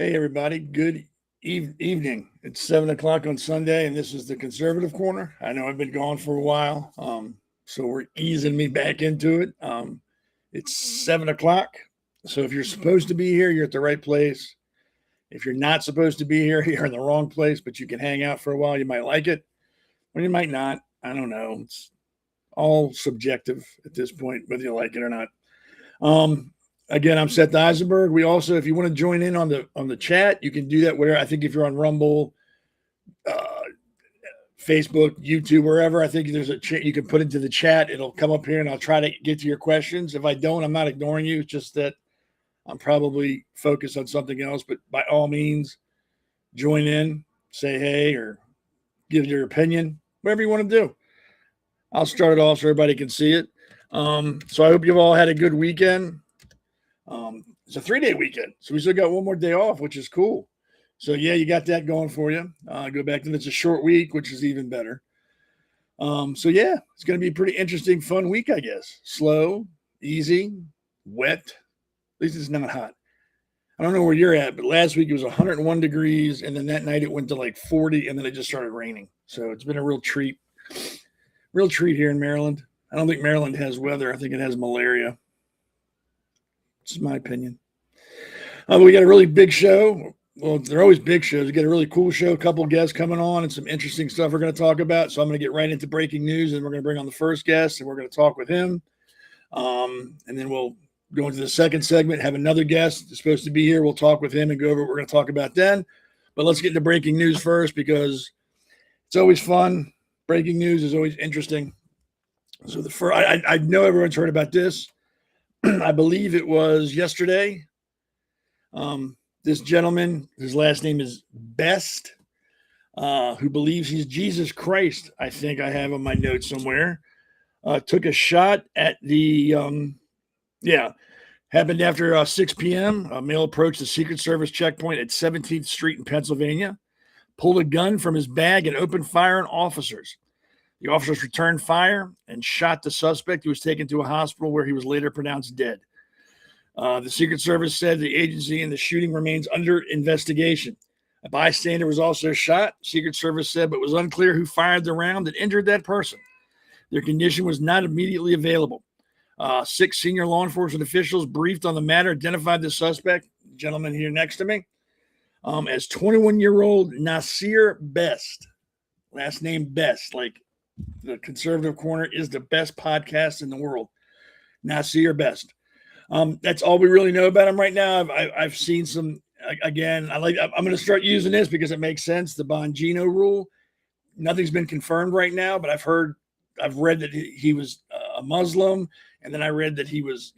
Hey, everybody. Good evening. It's 7 o'clock on Sunday, and this is the Conservative Corner. I know I've been gone for a while, so we're easing me back into it. It's 7 o'clock, so if you're supposed to be here, you're at the right place. If you're not supposed to be here, you're in the wrong place, but you can hang out for a while. You might like it, or you might not. I don't know. It's all subjective at this point, whether you like it or not. Again, I'm Seth Eisenberg. We also, if you want to join in on the chat, you can do that where I think if you're on Rumble, Facebook, YouTube, wherever, I think there's a chat you can put into the chat. It'll come up here and I'll try to get to your questions. If I don't, I'm not ignoring you. It's just that I'm probably focused on something else. But by all means, join in, say hey, or give your opinion, whatever you want to do. I'll start it off so everybody can see it. So I hope you've all had a good weekend. It's a 3-day weekend, so we still got one more day off, which is cool. So yeah, you got that going for you. Go back to it's a short week, which is even better. So yeah, it's going to be a pretty interesting, fun week, I guess. Slow, easy, wet. At least it's not hot. I don't know where you're at, but last week it was 101 degrees, and then that night it went to like 40, and then it just started raining. So it's been a real treat here in Maryland. I don't think Maryland has weather. I think it has malaria. It's my opinion. We got a really big show. Well, they're always big shows. We got a really cool show, a couple guests coming on, and some interesting stuff we're going to talk about. So I'm going to get right into breaking news, and we're going to bring on the first guest, and we're going to talk with him. And then we'll go into the second segment, have another guest that's supposed to be here. We'll talk with him and go over what we're going to talk about then. But let's get into breaking news first because it's always fun. Breaking news is always interesting. So the first, I know everyone's heard about this. I believe it was yesterday. This gentleman, his last name is Best, who believes he's Jesus Christ, I think I have on my notes somewhere, took a shot at the, happened after 6 p.m. A male approached the Secret Service checkpoint at 17th Street in Pennsylvania, pulled a gun from his bag and opened fire on officers. The officers returned fire and shot the suspect, who was taken to a hospital where he was later pronounced dead. The Secret Service said the agency and the shooting remains under investigation. A bystander was also shot, Secret Service said, but it was unclear who fired the round that injured that person. Their condition was not immediately available. 6 senior law enforcement officials briefed on the matter identified the suspect, the gentleman here next to me, as 21-year-old Nasir Best. Last name Best, like the Conservative Corner is the best podcast in the world. Nasir Best. That's all we really know about him right now. I've seen some, again, I'm going to start using this because it makes sense. The Bongino rule. Nothing's been confirmed right now, but I've read that he was a Muslim. And then I read that he was,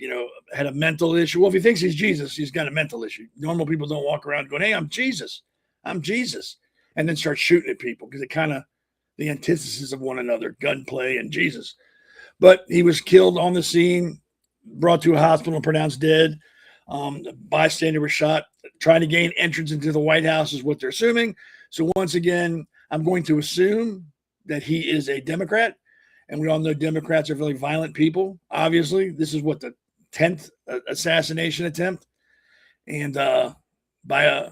had a mental issue. Well, if he thinks he's Jesus, he's got a mental issue. Normal people don't walk around going, hey, I'm Jesus. And then start shooting at people because it kind of, the antithesis of one another, gunplay and Jesus. But he was killed on the scene, brought to a hospital and pronounced dead. The bystander was shot trying to gain entrance into the White House is what they're assuming. So once again, I'm going to assume that he is a Democrat. And we all know Democrats are really violent people. Obviously, this is what, the 10th assassination attempt, and by a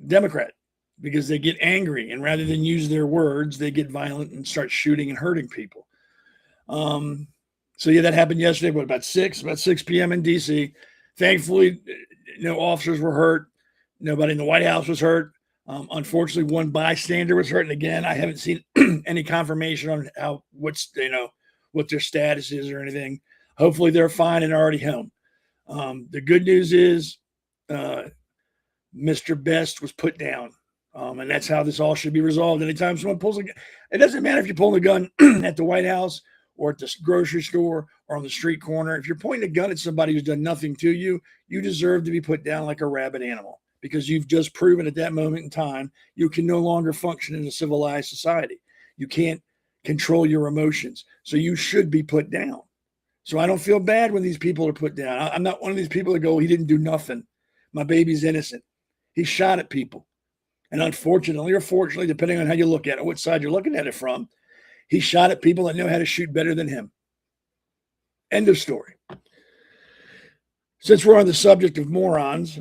Democrat, because they get angry, and rather than use their words, they get violent and start shooting and hurting people. So yeah, that happened yesterday, about 6 p.m. in D.C. Thankfully, no officers were hurt. Nobody in the White House was hurt. Unfortunately, one bystander was hurt. And again, I haven't seen any confirmation on what their status is or anything. Hopefully they're fine and already home. The good news is Mr. Best was put down. And that's how this all should be resolved. Anytime someone pulls a gun, it doesn't matter if you pull a gun at the White House or at the grocery store or on the street corner. If you're pointing a gun at somebody who's done nothing to you, you deserve to be put down like a rabid animal, because you've just proven at that moment in time you can no longer function in a civilized society. You can't control your emotions. So you should be put down. So I don't feel bad when these people are put down. I'm not one of these people that go, he didn't do nothing. My baby's innocent. He shot at people. And unfortunately or fortunately, depending on how you look at it, what side you're looking at it from, he shot at people that know how to shoot better than him. End of story. Since we're on the subject of morons,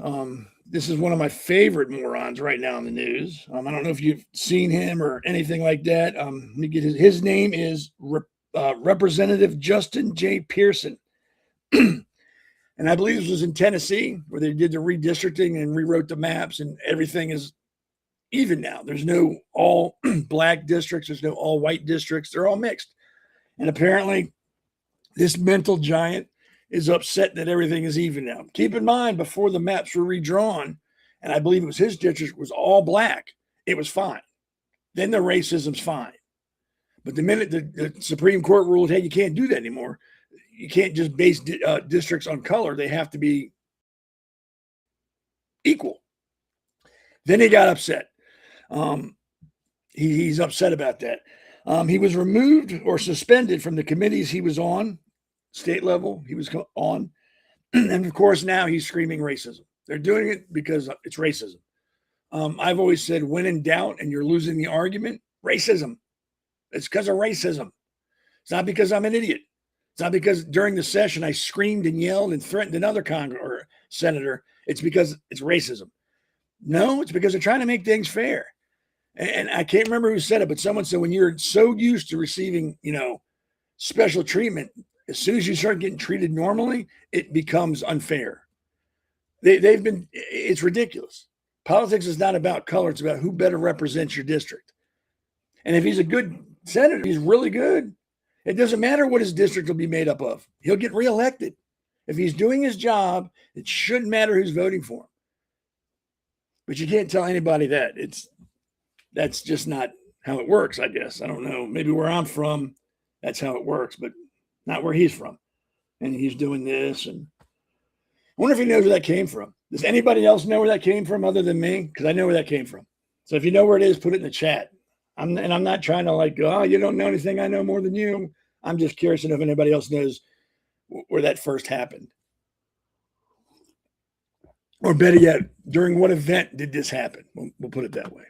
this is one of my favorite morons right now in the news. I don't know if you've seen him or anything like that. Let me get his name is Representative Justin J. Pearson. And I believe this was in Tennessee where they did the redistricting and rewrote the maps, and everything is even now. There's no all black districts. There's no all white districts. They're all mixed. And apparently this mental giant is upset that everything is even now. Keep in mind, before the maps were redrawn, and I believe it was his district was all black, it was fine. Then the racism's fine. But the minute the Supreme Court ruled, hey, you can't do that anymore. You can't just base districts on color. They have to be equal. Then he got upset. He's upset about that. He was removed or suspended from the committees he was on, state level he was on. And of course, now he's screaming racism. They're doing it because it's racism. I've always said, when in doubt and you're losing the argument, racism. It's because of racism. It's not because I'm an idiot. It's not because during the session I screamed and yelled and threatened another or senator. It's because it's racism. No, it's because they're trying to make things fair. And I can't remember who said it, but someone said when you're so used to receiving, special treatment, as soon as you start getting treated normally, it becomes unfair. It's ridiculous. Politics is not about color. It's about who better represents your district. And if he's a good senator, he's really good. It doesn't matter what his district will be made up of. He'll get reelected. If he's doing his job, it shouldn't matter who's voting for him. But you can't tell anybody that. That's just not how it works, I guess. I don't know. Maybe where I'm from, that's how it works, but not where he's from. And he's doing this. And I wonder if he knows where that came from. Does anybody else know where that came from other than me? Because I know where that came from. So if you know where it is, put it in the chat. I'm not trying to you don't know anything. I know more than you. I'm just curious to know if anybody else knows where that first happened. Or better yet, during what event did this happen? We'll put it that way.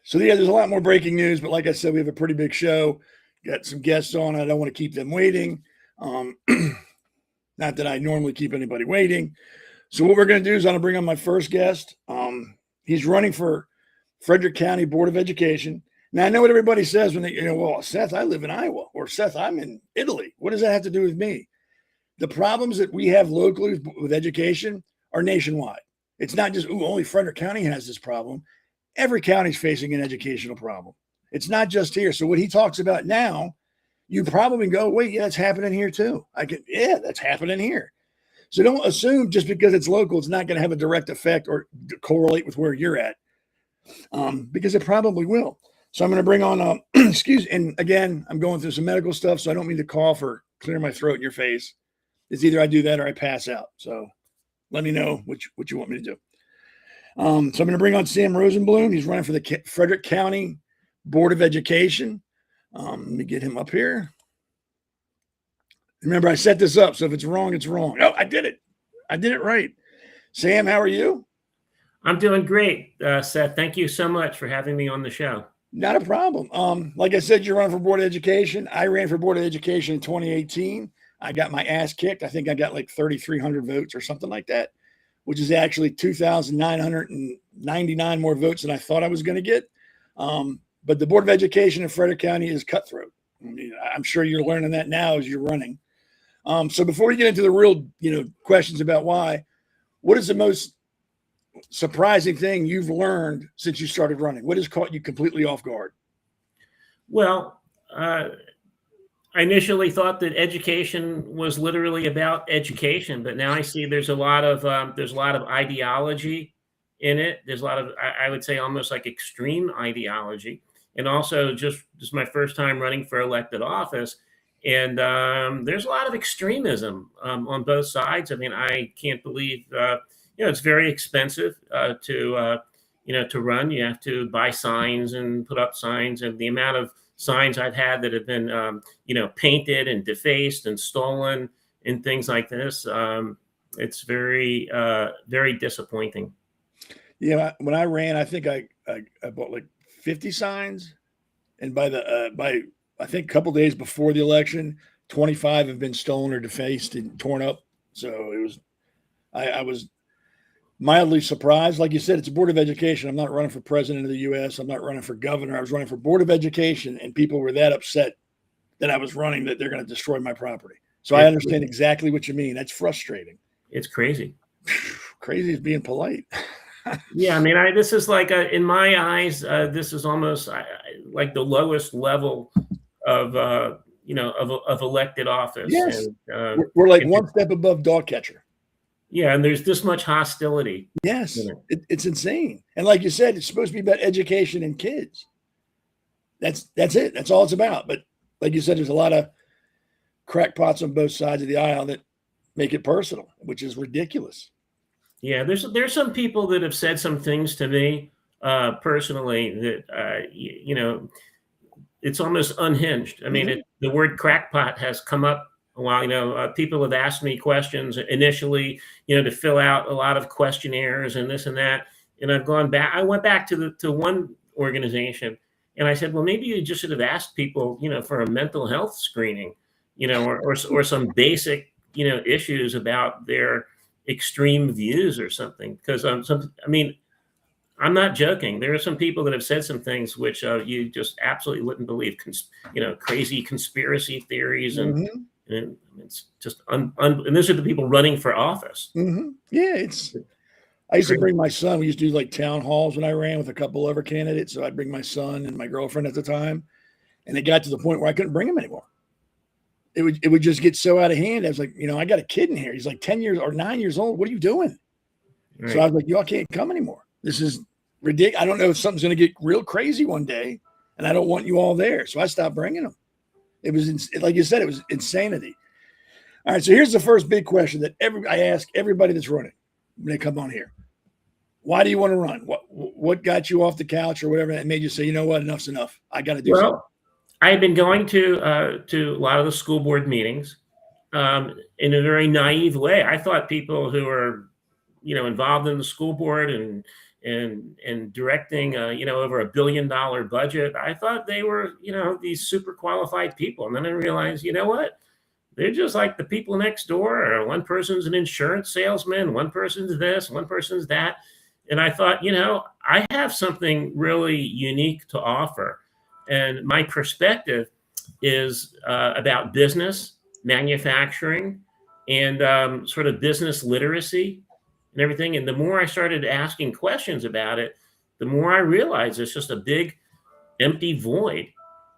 So yeah, there's a lot more breaking news, but like I said, we have a pretty big show. Got some guests on. I don't want to keep them waiting. Not that I normally keep anybody waiting. So what we're going to do is I'm going to bring on my first guest. He's running for Frederick County Board of Education. Now, I know what everybody says when they, well, Seth, I live in Iowa, or Seth, I'm in Italy. What does that have to do with me? The problems that we have locally with education are nationwide. It's not just, only Frederick County has this problem. Every county's facing an educational problem. It's not just here. So what he talks about now, you probably go, wait, yeah, that's happening here too. That's happening here. So don't assume just because it's local, it's not going to have a direct effect or correlate with where you're at, because it probably will. So I'm going to bring on, and again, I'm going through some medical stuff, so I don't mean to cough or clear my throat in your face. It's either I do that or I pass out. So let me know what you want me to do. So I'm going to bring on Sam Rosenbloom. He's running for the Frederick County Board of Education. Let me get him up here. Remember, I set this up, so if it's wrong, it's wrong. Oh, I did it. I did it right. Sam, how are you? I'm doing great, Seth. Thank you so much for having me on the show. Not a problem. Like I said, you're running for Board of Education. I ran for Board of Education in 2018. I got my ass kicked. I think I got like 3,300 votes or something like that, which is actually 2,999 more votes than I thought I was going to get. But the Board of Education in Frederick County is cutthroat. I'm sure you're learning that now as you're running. So before we get into the real, questions about why, what is the most surprising thing you've learned since you started running? What has caught you completely off guard? Well, I initially thought that education was literally about education, but now I see there's a lot of ideology in it. There's a lot of, I would say, almost like extreme ideology, and also just my first time running for elected office. And there's a lot of extremism on both sides. I mean, I can't believe, it's very expensive to run. You have to buy signs and put up signs, and the amount of signs I've had that have been, painted and defaced and stolen and things like this. It's very, very disappointing. Yeah. When I ran, I think I bought like 50 signs, and by I think a couple days before the election, 25 have been stolen or defaced and torn up So it was, I was mildly surprised. Like you said, it's a board of education. I'm not running for president of the U.S. I'm not running for governor. I was running for board of education, and people were that upset that I was running that they're going to destroy my property. So I understand exactly what you mean. That's frustrating. It's crazy. Crazy is being polite. Yeah, I mean, this is like, in my eyes, this is almost like the lowest level of of elected office. Yes, And, we're like one step above dog catcher. Yeah, and there's this much hostility. Yes, it's insane. And like you said, it's supposed to be about education and kids. That's it. That's all it's about. But like you said, there's a lot of crackpots on both sides of the aisle that make it personal, which is ridiculous. Yeah, there's some people that have said some things to me personally that it's almost unhinged. I mean, the word crackpot has come up a while. People have asked me questions initially, to fill out a lot of questionnaires and this and that, and I've gone back. I went back to one organization, and I said, well, maybe you just should have asked people, for a mental health screening, or some basic, issues about their extreme views or something. Because I'm not joking. There are some people that have said some things which you just absolutely wouldn't believe. Crazy conspiracy theories, and it's just and those are the people running for office. Yeah, I used to bring my son. We used to do like town halls when I ran with a couple other candidates. So I'd bring my son and my girlfriend at the time, and it got to the point where I couldn't bring him anymore. It would just get so out of hand. I was like, I got a kid in here. He's like 10 years or 9 years old. What are you doing? Right. So I was like, y'all can't come anymore. This is ridiculous. I don't know if something's going to get real crazy one day, and I don't want you all there. So I stopped bringing them. It was, like you said, it was insanity. All right. So here's the first big question that I ask everybody that's running when they come on here. Why do you want to run? What got you off the couch or whatever that made you say, you know what, enough's enough. I got to do something. I had been going to a lot of the school board meetings in a very naive way. I thought people who are, involved in the school board and directing, over $1 billion budget, I thought they were, these super qualified people. And then I realized, you know what? They're just like the people next door. Or one person's an insurance salesman, one person's this, one person's that. And I thought, I have something really unique to offer. And my perspective is about business, manufacturing, and sort of business literacy and everything. And the more I started asking questions about it, the more I realized it's just a big empty void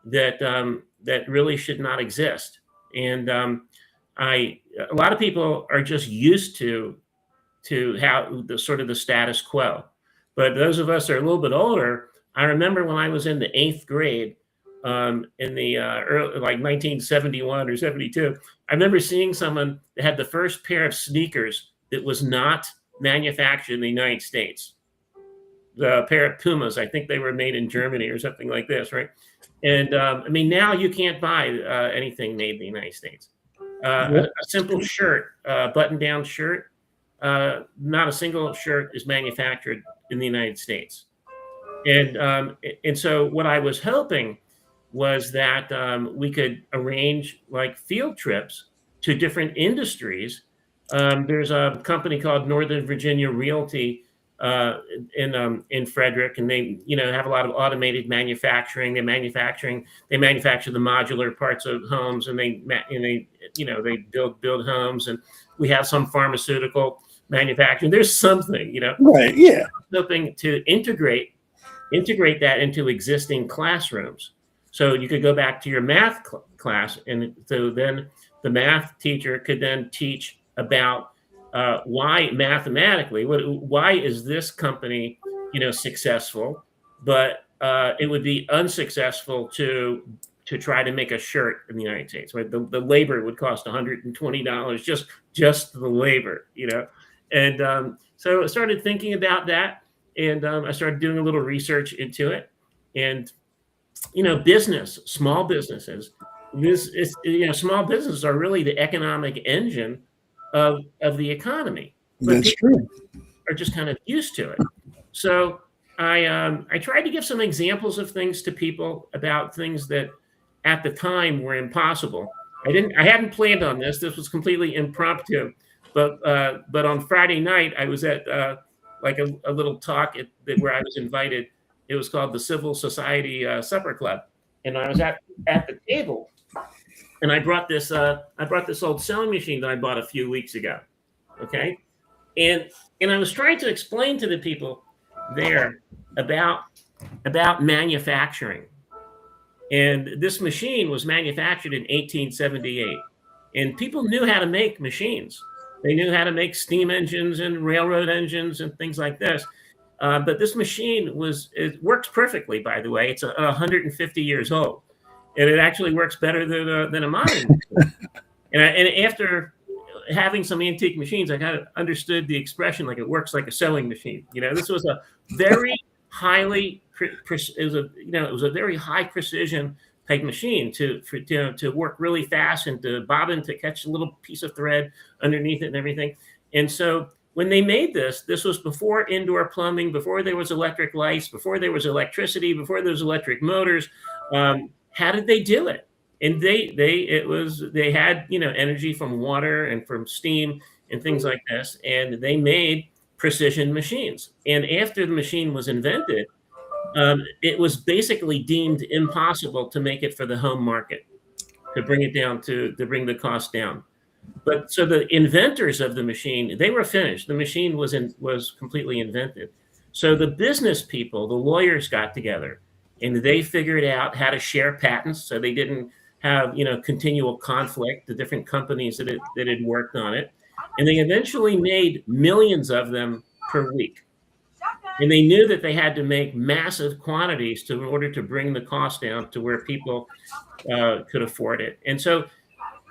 that really should not exist. And a lot of people are just used to how the sort of the status quo. But those of us that are a little bit older, I remember when I was in the 8th grade, in the early, like 1971 or 72, I remember seeing someone that had the first pair of sneakers that was not manufactured in the United States. The pair of Pumas, I think they were made in Germany or something like this, right? And now you can't buy anything made in the United States. A simple shirt, button-down shirt, not a single shirt is manufactured in the United States. And so what I was hoping was that we could arrange like field trips to different industries. There's a company called Northern Virginia Realty in Frederick, and they have a lot of automated manufacturing. They manufacture the modular parts of homes, and they build homes. And we have some pharmaceutical manufacturing. There's something, right? Yeah, hoping to integrate that into existing classrooms. So you could go back to your math class, and so then the math teacher could then teach about why mathematically, why is this company, successful, but it would be unsuccessful to try to make a shirt in the United States, right? The labor would cost $120 just the labor, And so I started thinking about that, and I started doing a little research into it. And small businesses. Small businesses are really the economic engine of the economy. But that's true. Are just kind of used to it. So I tried to give some examples of things to people about things that at the time were impossible. I hadn't planned on this. This was completely impromptu. But on Friday night, I was at like a little talk where I was invited. It was called the Civil Society Supper Club, and I was at the table, and I brought this old sewing machine that I bought a few weeks ago. Okay, and I was trying to explain to the people there about manufacturing. And this machine was manufactured in 1878, and people knew how to make machines. They knew how to make steam engines and railroad engines and things like this. But this machine it works perfectly, by the way. It's 150 years old, and it actually works better than a modern machine. And after having some antique machines, I kind of understood the expression, like it works like a sewing machine. This was a very highly, it was a very high precision type machine to work really fast and to bobbin to catch a little piece of thread underneath it and everything. And so when they made this was before indoor plumbing, before there was electric lights, before there was electricity, before there was electric motors. How did they do it? And they had energy from water and from steam and things like this, and they made precision machines. And after the machine was invented, it was basically deemed impossible to make it for the home market, to bring it down to bring the cost down. But so the inventors of the machine, they were finished. The machine was completely invented. So the business people, the lawyers got together, and they figured out how to share patents, so they didn't have continual conflict, the different companies that had worked on it. And they eventually made millions of them per week. And they knew that they had to make massive quantities in order to bring the cost down to where people could afford it. And so,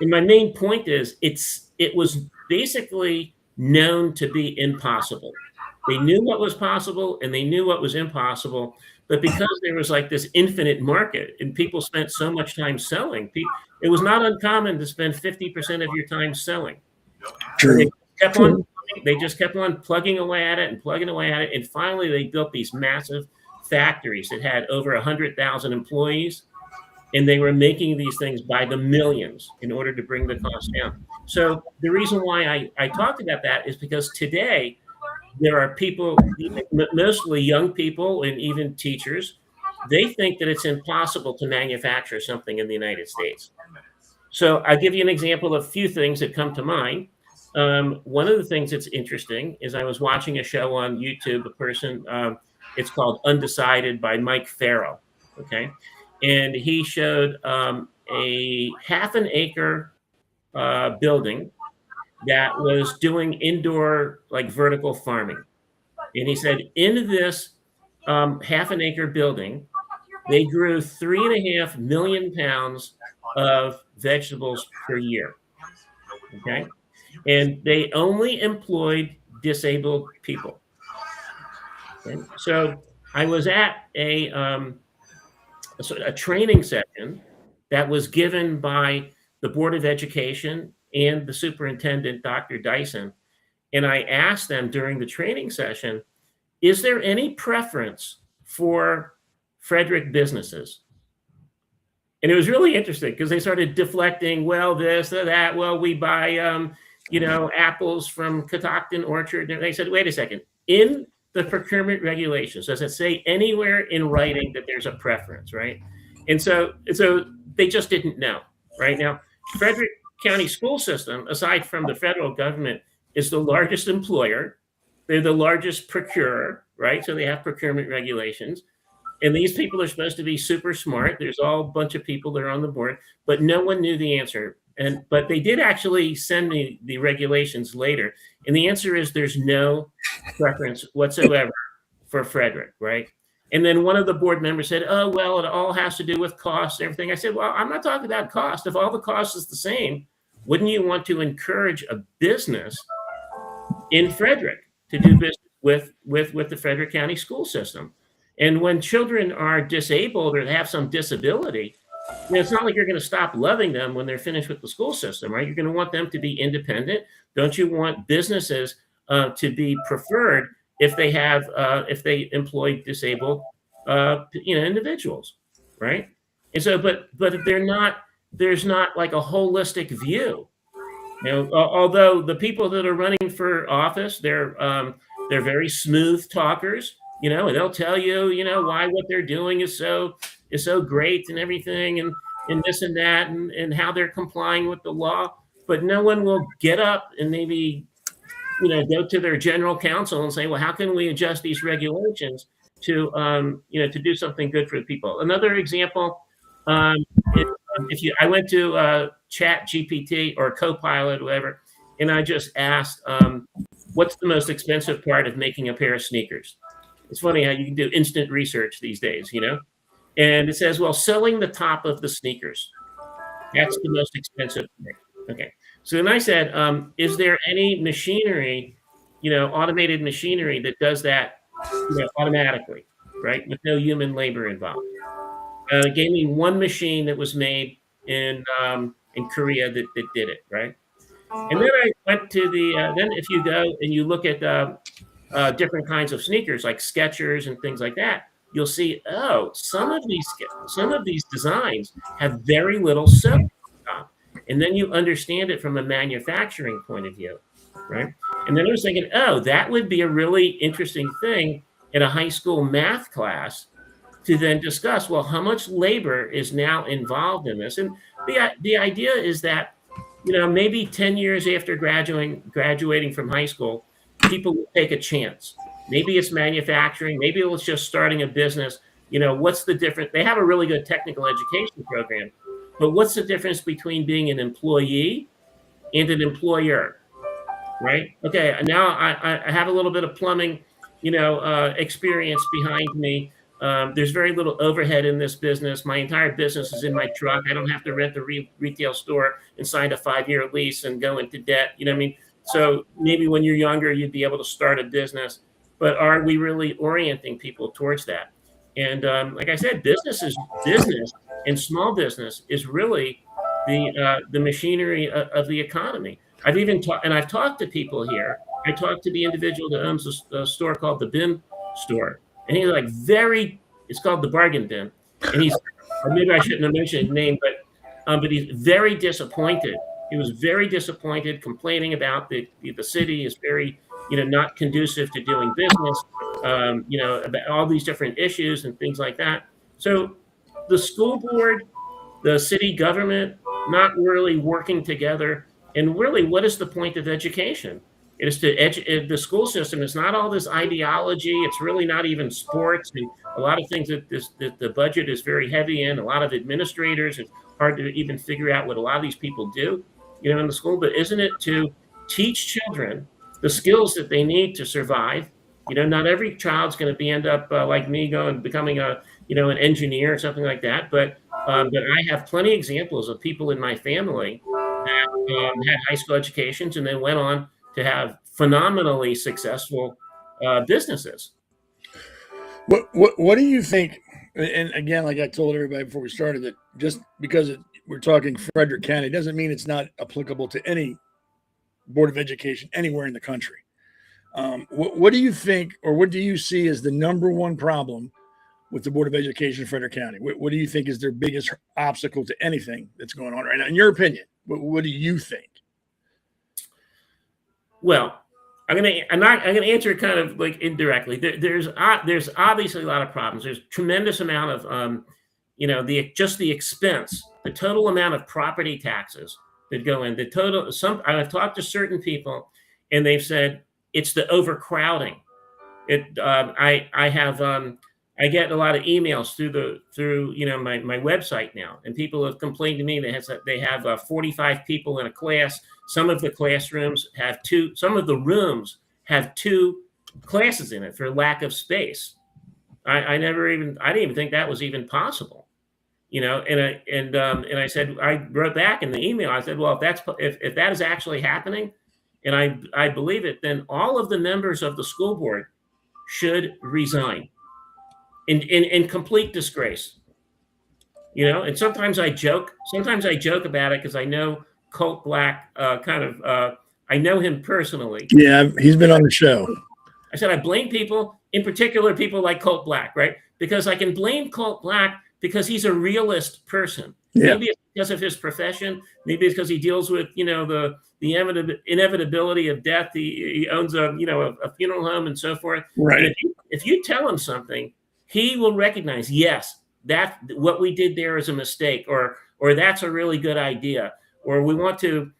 and my main point is, it was basically known to be impossible. They knew what was possible and they knew what was impossible. But because there was like this infinite market and people spent so much time selling, it was not uncommon to spend 50% of your time selling. True. They just kept on plugging away at it and plugging away at it. And finally, they built these massive factories that had over 100,000 employees. And they were making these things by the millions in order to bring the cost down. So the reason why I talked about that is because today there are people, mostly young people and even teachers, they think that it's impossible to manufacture something in the United States. So I'll give you an example of a few things that come to mind. One of the things that's interesting is I was watching a show on YouTube, it's called Undecided by Mike Farrell, okay? And he showed a half an acre building that was doing indoor, like vertical farming. And he said in this half an acre building, they grew 3.5 million pounds of vegetables per year, okay? And they only employed disabled people. Okay? So I was at a training session that was given by the Board of Education and the superintendent, Dr. Dyson. And I asked them during the training session, is there any preference for Frederick businesses? And it was really interesting because they started deflecting, well, this or that. Well, we buy, apples from Catoctin Orchard. And they said, wait a second, in the procurement regulations, does it say anywhere in writing that there's a preference, right? And so they just didn't know. Right now, Frederick County School System, aside from the federal government, is the largest employer. They're the largest procurer, right? So they have procurement regulations. And these people are supposed to be super smart. There's all a bunch of people that are on the board, but no one knew the answer. But they did actually send me the regulations later. And the answer is there's no preference whatsoever for Frederick, right? And then one of the board members said, oh, well, it all has to do with cost and everything. I said, well, I'm not talking about cost. If all the cost is the same, wouldn't you want to encourage a business in Frederick to do business with the Frederick County School System? And when children are disabled or they have some disability, it's not like you're going to stop loving them when they're finished with the school system, right? You're going to want them to be independent. Don't you want businesses to be preferred if they employ disabled individuals, right? And so, but there's not like a holistic view Although the people that are running for office, they're very smooth talkers, and they'll tell you, why what they're doing is so great and everything, and this and that, and how they're complying with the law. But no one will get up and maybe, go to their general counsel and say, well, how can we adjust these regulations to, to do something good for the people? Another example, I went to Chat GPT or Copilot, whatever, and I just asked, what's the most expensive part of making a pair of sneakers? It's funny how you can do instant research these days, and it says, well, sewing the top of the sneakers. That's the most expensive part. Okay. So then I said, is there any machinery, automated machinery that does that, automatically, right? With no human labor involved. It gave me one machine that was made in Korea that did it, right? And then I went to then if you go and you look at different kinds of sneakers like Skechers and things like that, you'll see, some of these designs have very little sewing. And then you understand it from a manufacturing point of view, right? And then I was thinking, that would be a really interesting thing in a high school math class to then discuss, well, how much labor is now involved in this? And the idea is that, maybe 10 years after graduating from high school, people will take a chance. Maybe it's manufacturing, maybe it's just starting a business. What's the difference? They have a really good technical education program, but what's the difference between being an employee and an employer, right? Okay, now I have a little bit of plumbing, experience behind me. There's very little overhead in this business. My entire business is in my truck. I don't have to rent the retail store and sign a 5-year lease and go into debt. You know what I mean? So maybe when you're younger, you'd be able to start a business. But are we really orienting people towards that? And like I said, business, and small business is really the machinery of the economy. I've talked to people here. I talked to the individual that owns a store called the Bin Store. And he's like it's called the Bargain Bin. And or maybe I shouldn't have mentioned his name, but he's very disappointed. He was very disappointed, complaining about the city is very, not conducive to doing business, about all these different issues and things like that. So the school board, the city government, not really working together. And really, what is the point of education? It is the school system is not all this ideology. It's really not even sports and a lot of things that the budget is very heavy in. A lot of administrators, it's hard to even figure out what a lot of these people do, in the school. But isn't it to teach children the skills that they need to survive? Not every child's going to end up like me, becoming an engineer or something like that. But I have plenty of examples of people in my family that had high school educations and then went on to have phenomenally successful businesses. What do you think? And again, like I told everybody before we started, that just because we're talking Frederick County doesn't mean it's not applicable to any board of education anywhere in the country. What do you think, or what do you see as the number one problem with the Board of Education in Frederick County? What do you think is their biggest obstacle to anything that's going on right now? In your opinion, what do you think? Well, I'm gonna answer it kind of like indirectly. There's obviously a lot of problems. There's tremendous amount of the expense, the total amount of property taxes that go in. I've talked to certain people, and they've said it's the overcrowding. I get a lot of emails through my website now, and people have complained to me that they have 45 people in a class. Some of the classrooms have some of the rooms have 2 classes in it for lack of space. I didn't even think that was even possible, And I said, I wrote back in the email. I said, well, if that is actually happening, and I believe it, then all of the members of the school board should resign in complete disgrace. And sometimes I joke about it because I know Colt Black I know him personally. Yeah, he's been on the show. I said I blame people, in particular people like Colt Black, right? Because I can blame Colt Black because he's a realist person. Yeah. Maybe it's because of his profession. Maybe it's because he deals with, the inevitability of death. He owns a funeral home and so forth. Right. And if you tell him something, he will recognize, yes, that what we did there is a mistake, or that's a really good idea, or we want to,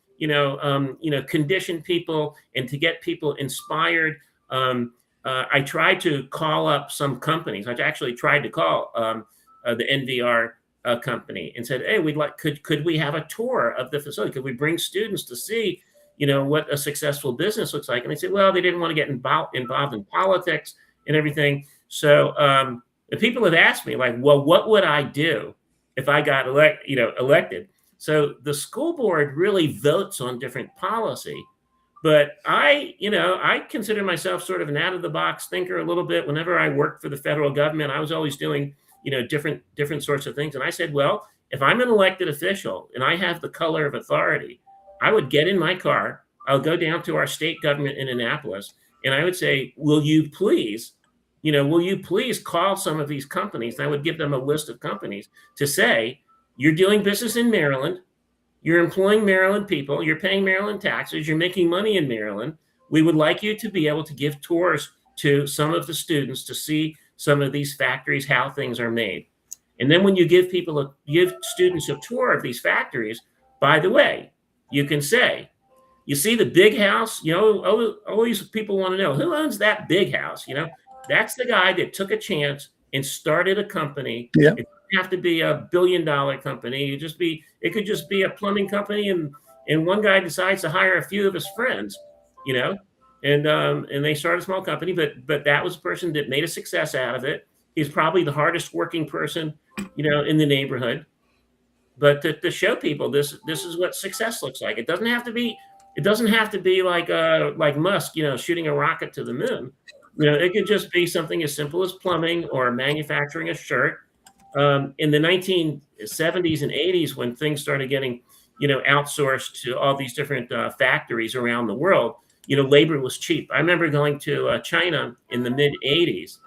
condition people and to get people inspired. I tried to call up some companies. I actually tried to call the NVR company and said, "Hey, could we have a tour of the facility? Could we bring students to see, what a successful business looks like?" And they said, well, they didn't want to get involved in politics and everything. So the people have asked me, like, well, what would I do if I got elected? So the school board really votes on different policy. But I consider myself sort of an out-of-the-box thinker a little bit. Whenever I worked for the federal government, I was always doing, different sorts of things. And I said, well, if I'm an elected official and I have the color of authority, I would get in my car, I'll go down to our state government in Annapolis, and I would say, will you please call some of these companies? And I would give them a list of companies to say, you're doing business in Maryland. You're employing Maryland people. You're paying Maryland taxes. You're making money in Maryland. We would like you to be able to give tours to some of the students to see some of these factories, how things are made. And then when you give students a tour of these factories, by the way, you can say, you see the big house, always people want to know, who owns that big house? That's the guy that took a chance and started a company. Yeah. It doesn't have to be a $1 billion company. It could just be a plumbing company, and one guy decides to hire a few of his friends, and they start a small company, but that was a person that made a success out of it. He's probably the hardest working person, in the neighborhood. But to show people this is what success looks like. It doesn't have to be like Musk, shooting a rocket to the moon. It could just be something as simple as plumbing or manufacturing a shirt. In the 1970s and 80s, when things started getting, outsourced to all these different factories around the world, labor was cheap. I remember going to China in the mid 80s,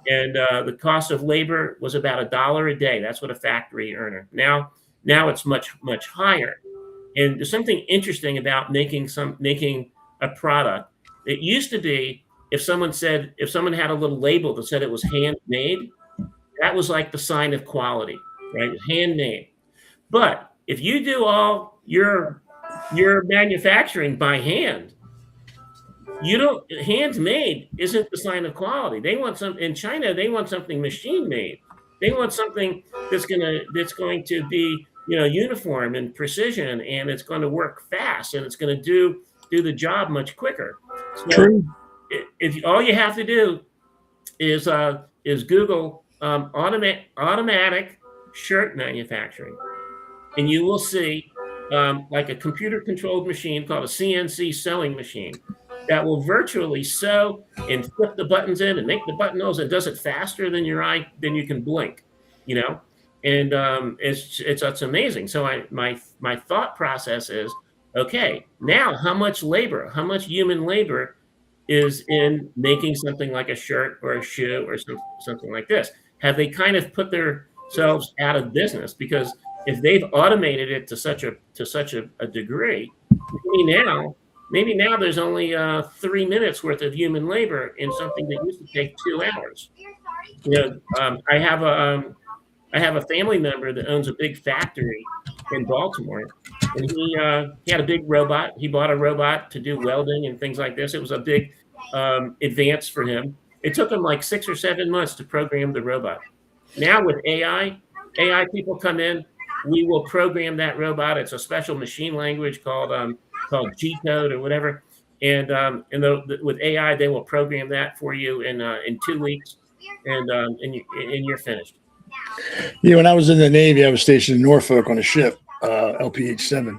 and the cost of labor was about $1 a day. That's what a factory earner. Now it's much, much higher. And there's something interesting about making a product. It used to be, if someone had a little label that said it was handmade, that was like the sign of quality, right? Handmade. But if you do all your manufacturing by hand, handmade isn't the sign of quality. They want in China, they want something machine made. They want something that's going to be, uniform and precision, and it's going to work fast, and it's going to do the job much quicker. So True. If all you have to do is Google automatic shirt manufacturing, and you will see like a computer controlled machine called a CNC sewing machine that will virtually sew and flip the buttons in and make the buttonholes. It does it faster than you can blink, and it's amazing. So my thought process is, okay, now how much human labor is in making something like a shirt or a shoe or something like this? Have they kind of put themselves out of business? Because if they've automated it to such a degree, maybe now there's only 3 minutes worth of human labor in something that used to take 2 hours. I have a family member that owns a big factory in Baltimore, and he had a big robot. He bought a robot to do welding and things like this. It was a big advance for him. It took him like 6 or 7 months to program the robot. Now with AI people come in, we will program that robot. It's a special machine language called G code or whatever. And with AI, they will program that for you in 2 weeks, and you're finished. Yeah, when I was in the Navy, I was stationed in Norfolk on a ship, LPH-7.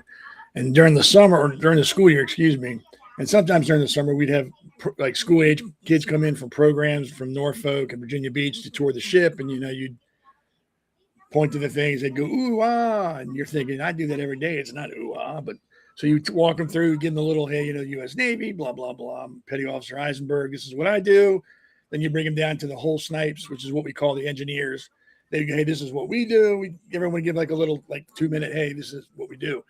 And during the summer, or during the school year, excuse me, and sometimes during the summer, we'd have like school-age kids come in from programs from Norfolk and Virginia Beach to tour the ship. And, you'd point to the things, they'd go, ooh, ah. And you're thinking, I do that every day. It's not ooh, ah. But so you walk them through, give them a little, hey, U.S. Navy, blah, blah, blah. Petty Officer Eisenberg, this is what I do. Then you bring them down to the whole snipes, which is what we call the engineers. They go, hey, this is what we do. Everyone would give like a little, like 2-minute, hey, this is what we do.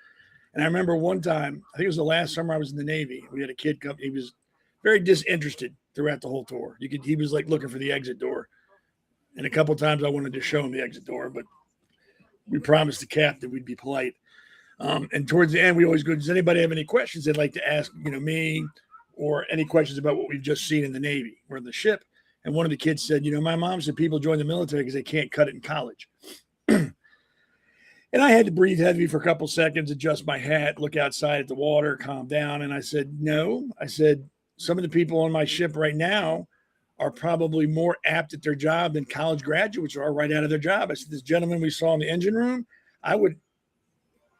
And I remember one time, I think it was the last summer I was in the Navy. We had a kid come. He was very disinterested throughout the whole tour. He was like looking for the exit door. And a couple of times I wanted to show him the exit door, but we promised the captain we'd be polite. And towards the end, we always go, does anybody have any questions they'd like to ask, me, or any questions about what we've just seen in the Navy or in the ship? And one of the kids said, my mom said people join the military because they can't cut it in college. And I had to breathe heavy for a couple seconds, adjust my hat, look outside at the water, calm down. And I said, no. I said, some of the people on my ship right now are probably more apt at their job than college graduates are right out of their job. I said, this gentleman we saw in the engine room, I would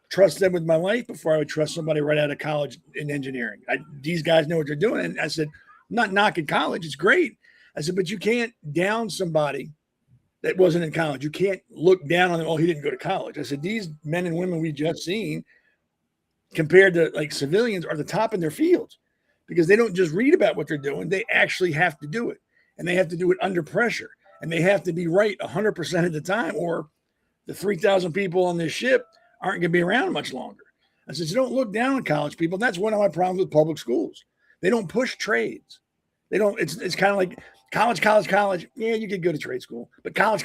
trust them with my life before I would trust somebody right out of college in engineering. These guys know what they're doing. And I said, I'm not knocking college. It's great. I said, but you can't down somebody that wasn't in college. You can't look down on them. Oh, he didn't go to college. I said, these men and women we just seen compared to like civilians are the top in their fields because they don't just read about what they're doing. They actually have to do it, and they have to do it under pressure, and they have to be right 100% of the time, or the 3,000 people on this ship aren't going to be around much longer. I said, so don't look down on college people. That's one of my problems with public schools. They don't push trades. They don't. It's kind of like college. Yeah, you could go to trade school, but college.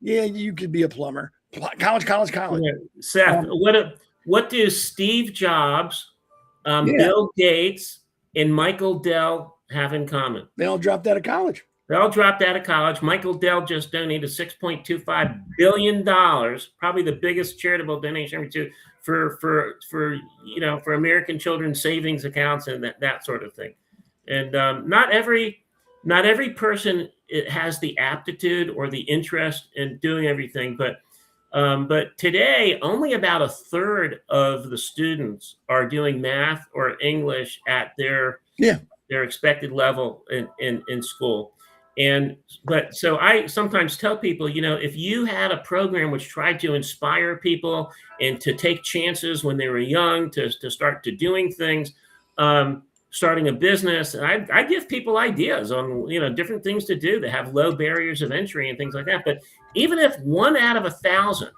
Yeah, you could be a plumber. College. Yeah. Seth, what do Steve Jobs, Bill Gates, and Michael Dell have in common? They all dropped out of college. Michael Dell just donated $6.25 billion, probably the biggest charitable donation ever for American children's savings accounts and that sort of thing. And not every person has the aptitude or the interest in doing everything, but today only about a third of the students are doing math or English at their expected level in school. So I sometimes tell people, if you had a program which tried to inspire people and to take chances when they were young, to start to doing things, starting a business, I give people ideas on, different things to do that have low barriers of entry and things like that. But even if 1 out of 1,000,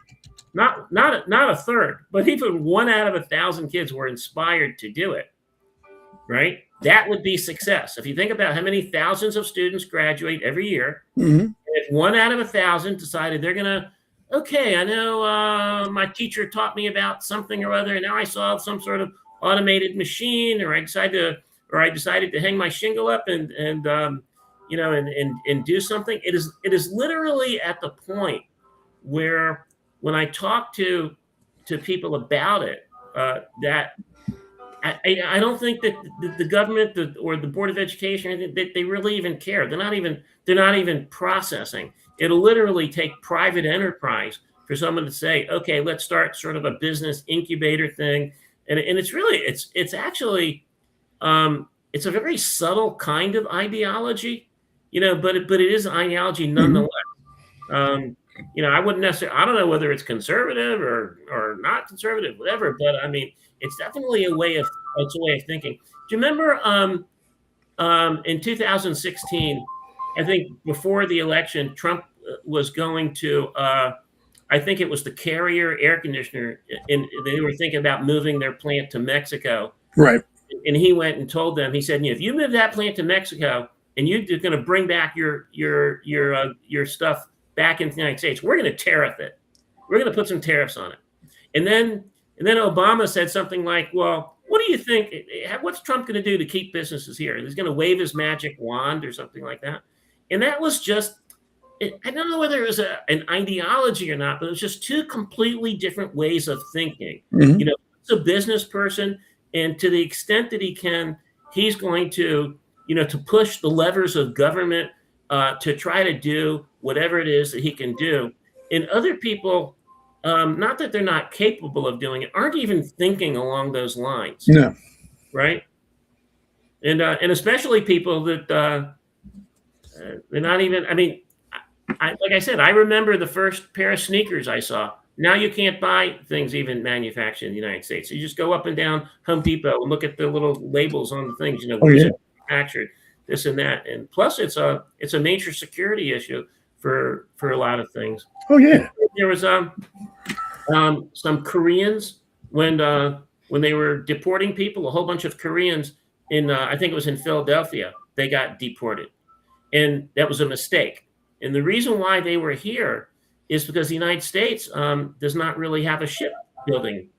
not a third, but even 1 out of 1,000 kids were inspired to do it, right? That would be success. If you think about how many thousands of students graduate every year, if 1 out of 1,000 decided they're going to, okay, I know my teacher taught me about something or other, and now I saw some sort of automated machine, or I decided to hang my shingle up and do something. It is literally at the point where when I talk to people about it, that I don't think that the government or the Board of Education, they really even care. They're not even processing. It'll literally take private enterprise for someone to say, okay, let's start sort of a business incubator thing. And it's actually it's a very subtle kind of ideology, but it is an ideology nonetheless. I wouldn't necessarily, I don't know whether it's conservative or not conservative, whatever, but I mean, it's definitely a way of thinking. Do you remember in 2016, I think before the election, Trump was going to, I think it was the Carrier air conditioner, and they were thinking about moving their plant to Mexico. Right. And he went and told them, he said, if you move that plant to Mexico and you're going to bring back your stuff back into the United States, we're going to tariff it. We're going to put some tariffs on it. And then Obama said something like, well, what do you think? What's Trump going to do to keep businesses here? He's going to wave his magic wand or something like that. And that was just, I don't know whether it was an ideology or not, but it was just two completely different ways of thinking. Mm-hmm. He's a business person, and to the extent that he can, he's going to, to push the levers of government to try to do whatever it is that he can do. And other people, not that they're not capable of doing it, aren't even thinking along those lines. No. Right. And especially people that they're not even, I mean, like I said, I remember the first pair of sneakers I saw. Now you can't buy things even manufactured in the United States. You just go up and down Home Depot and look at the little labels on the things, where's it manufactured, this and that. And plus it's a major security issue for a lot of things. Oh yeah. There was some Koreans when they were deporting people, a whole bunch of Koreans in I think it was in Philadelphia, they got deported, and that was a mistake. And the reason why they were here is because the United States does not really have a shipbuilding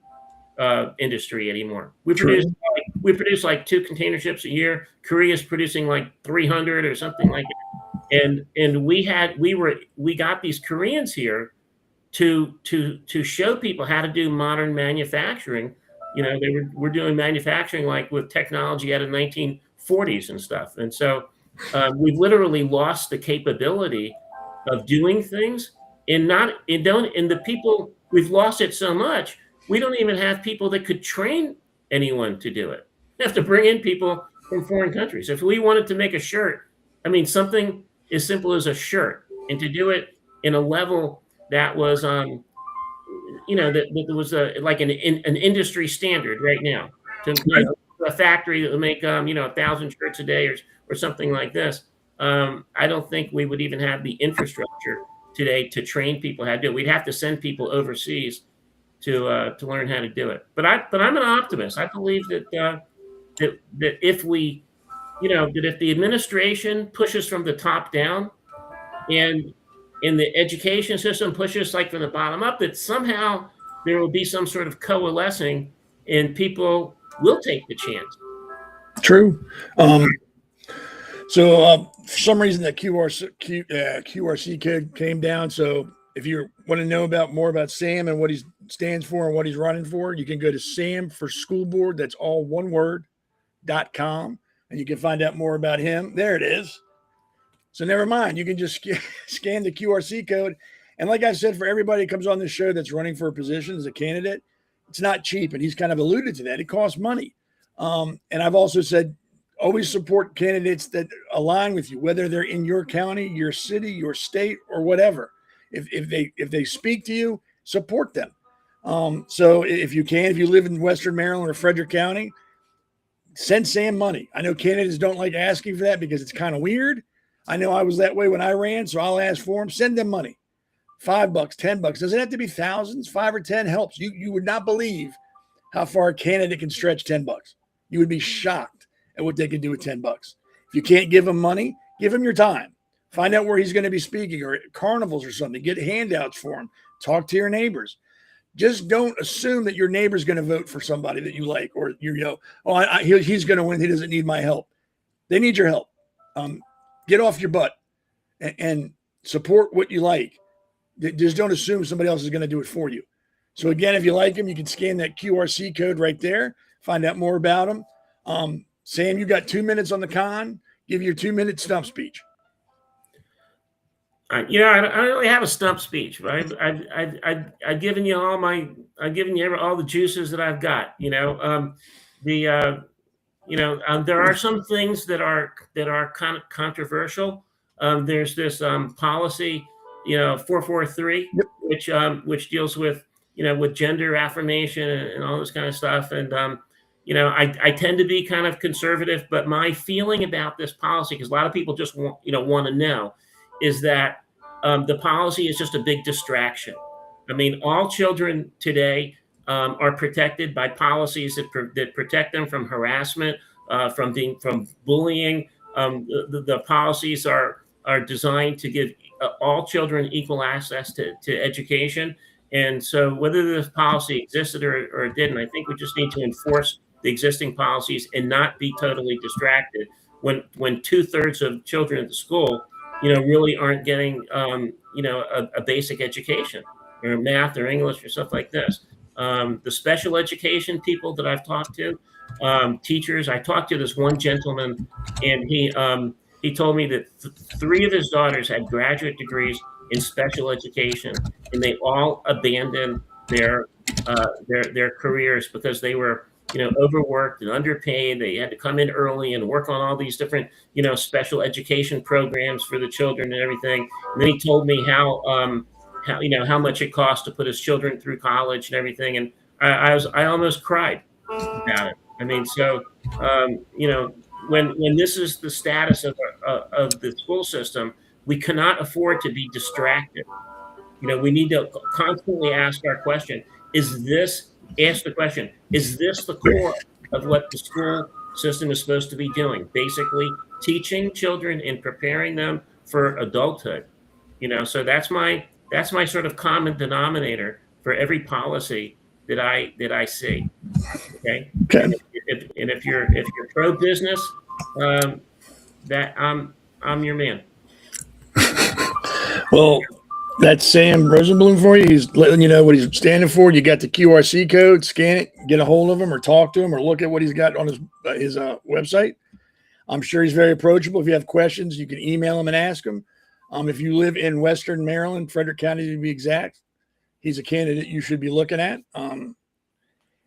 industry anymore. We produce like 2 container ships a year. Korea's producing like 300 or something like that. And we got these Koreans here to show people how to do modern manufacturing. You know, we're doing manufacturing like with technology out of 1940s and stuff. And so we've literally lost the capability of doing things, and the people, we've lost it so much, we don't even have people that could train anyone to do it. We have to bring in people from foreign countries. If we wanted to make a shirt, I mean, something as simple as a shirt, and to do it in a level that was, you know, that was like an industry standard right now. A factory that would make, you know, 1,000 shirts a day or something like this. I don't think we would even have the infrastructure today to train people how to do it. We'd have to send people overseas to learn how to do it. But I'm an optimist. I believe that if we, you know, that if the administration pushes from the top down, and in the education system pushes like from the bottom up, that somehow there will be some sort of coalescing, and people will take the chance. True. So for some reason that QRC code came down. So if you want to know more about Sam and what he stands for and what he's running for, you can go to Sam for School Board. That's all one word.com, and you can find out more about him. There it is. So never mind. You can just scan the QRC code. And like I said, for everybody that comes on this show that's running for a position as a candidate, it's not cheap. And he's kind of alluded to that. It costs money. And I've also said, always support candidates that align with you, whether they're in your county, your city, your state, or whatever. If they speak to you, support them. So if you can, if you live in Western Maryland or Frederick County, send Sam money. I know candidates don't like asking for that because it's kind of weird. I know I was that way when I ran, so I'll ask for them. Send them money. $5, $10. Doesn't have to be thousands. 5 or 10 helps. You would not believe how far a candidate can stretch $10. You would be shocked at what they can do with $10. If you can't give him money, give him your time. Find out where he's going to be speaking, or at carnivals or something. Get handouts for him. Talk to your neighbors. Just don't assume that your neighbor's going to vote for somebody that you like, or he's going to win. He doesn't need my help. They need your help. Get off your butt and support what you like. Just don't assume somebody else is going to do it for you. So again, if you like him, you can scan that QRC code right there. Find out more about him. Sam, you got 2 minutes on the con. Give your 2-minute stump speech. You know, I don't really have a stump speech, but I've given you all the juices that I've got. You know, there are some things that are kind of controversial. There's this policy, 443, yep, which deals with with gender affirmation and all this kind of stuff. And I tend to be kind of conservative, but my feeling about this policy, because a lot of people just want to know, is that the policy is just a big distraction. I mean, all children today are protected by policies that protect them from harassment, from bullying. The policies are designed to give all children equal access to education. And so whether this policy existed or it didn't, I think we just need to enforce the existing policies and not be totally distracted when 2/3 of children at the school really aren't getting a basic education, or math or English or stuff like this. The special education people that I've talked to, teachers, I talked to this one gentleman, and he told me that 3 of his daughters had graduate degrees in special education, and they all abandoned their careers because they were overworked and underpaid. They had to come in early and work on all these different special education programs for the children and everything. And then he told me how much it cost to put his children through college and everything. And I almost cried about it. I mean, so when this is the status of the school system, We cannot afford to be distracted. We need to constantly ask the question, is this the core of what the school system is supposed to be doing? Basically, teaching children and preparing them for adulthood. So that's my sort of common denominator for every policy that I see. Okay. Okay. And if you're pro business, that I'm your man. Well, that's Sam Rosenbloom for you. He's letting you know what he's standing for. You got the QRC code, scan it, get a hold of him or talk to him or look at what he's got on his website. I'm sure he's very approachable. If you have questions, you can email him and ask him. If you live in Western Maryland, Frederick County to be exact, he's a candidate you should be looking at.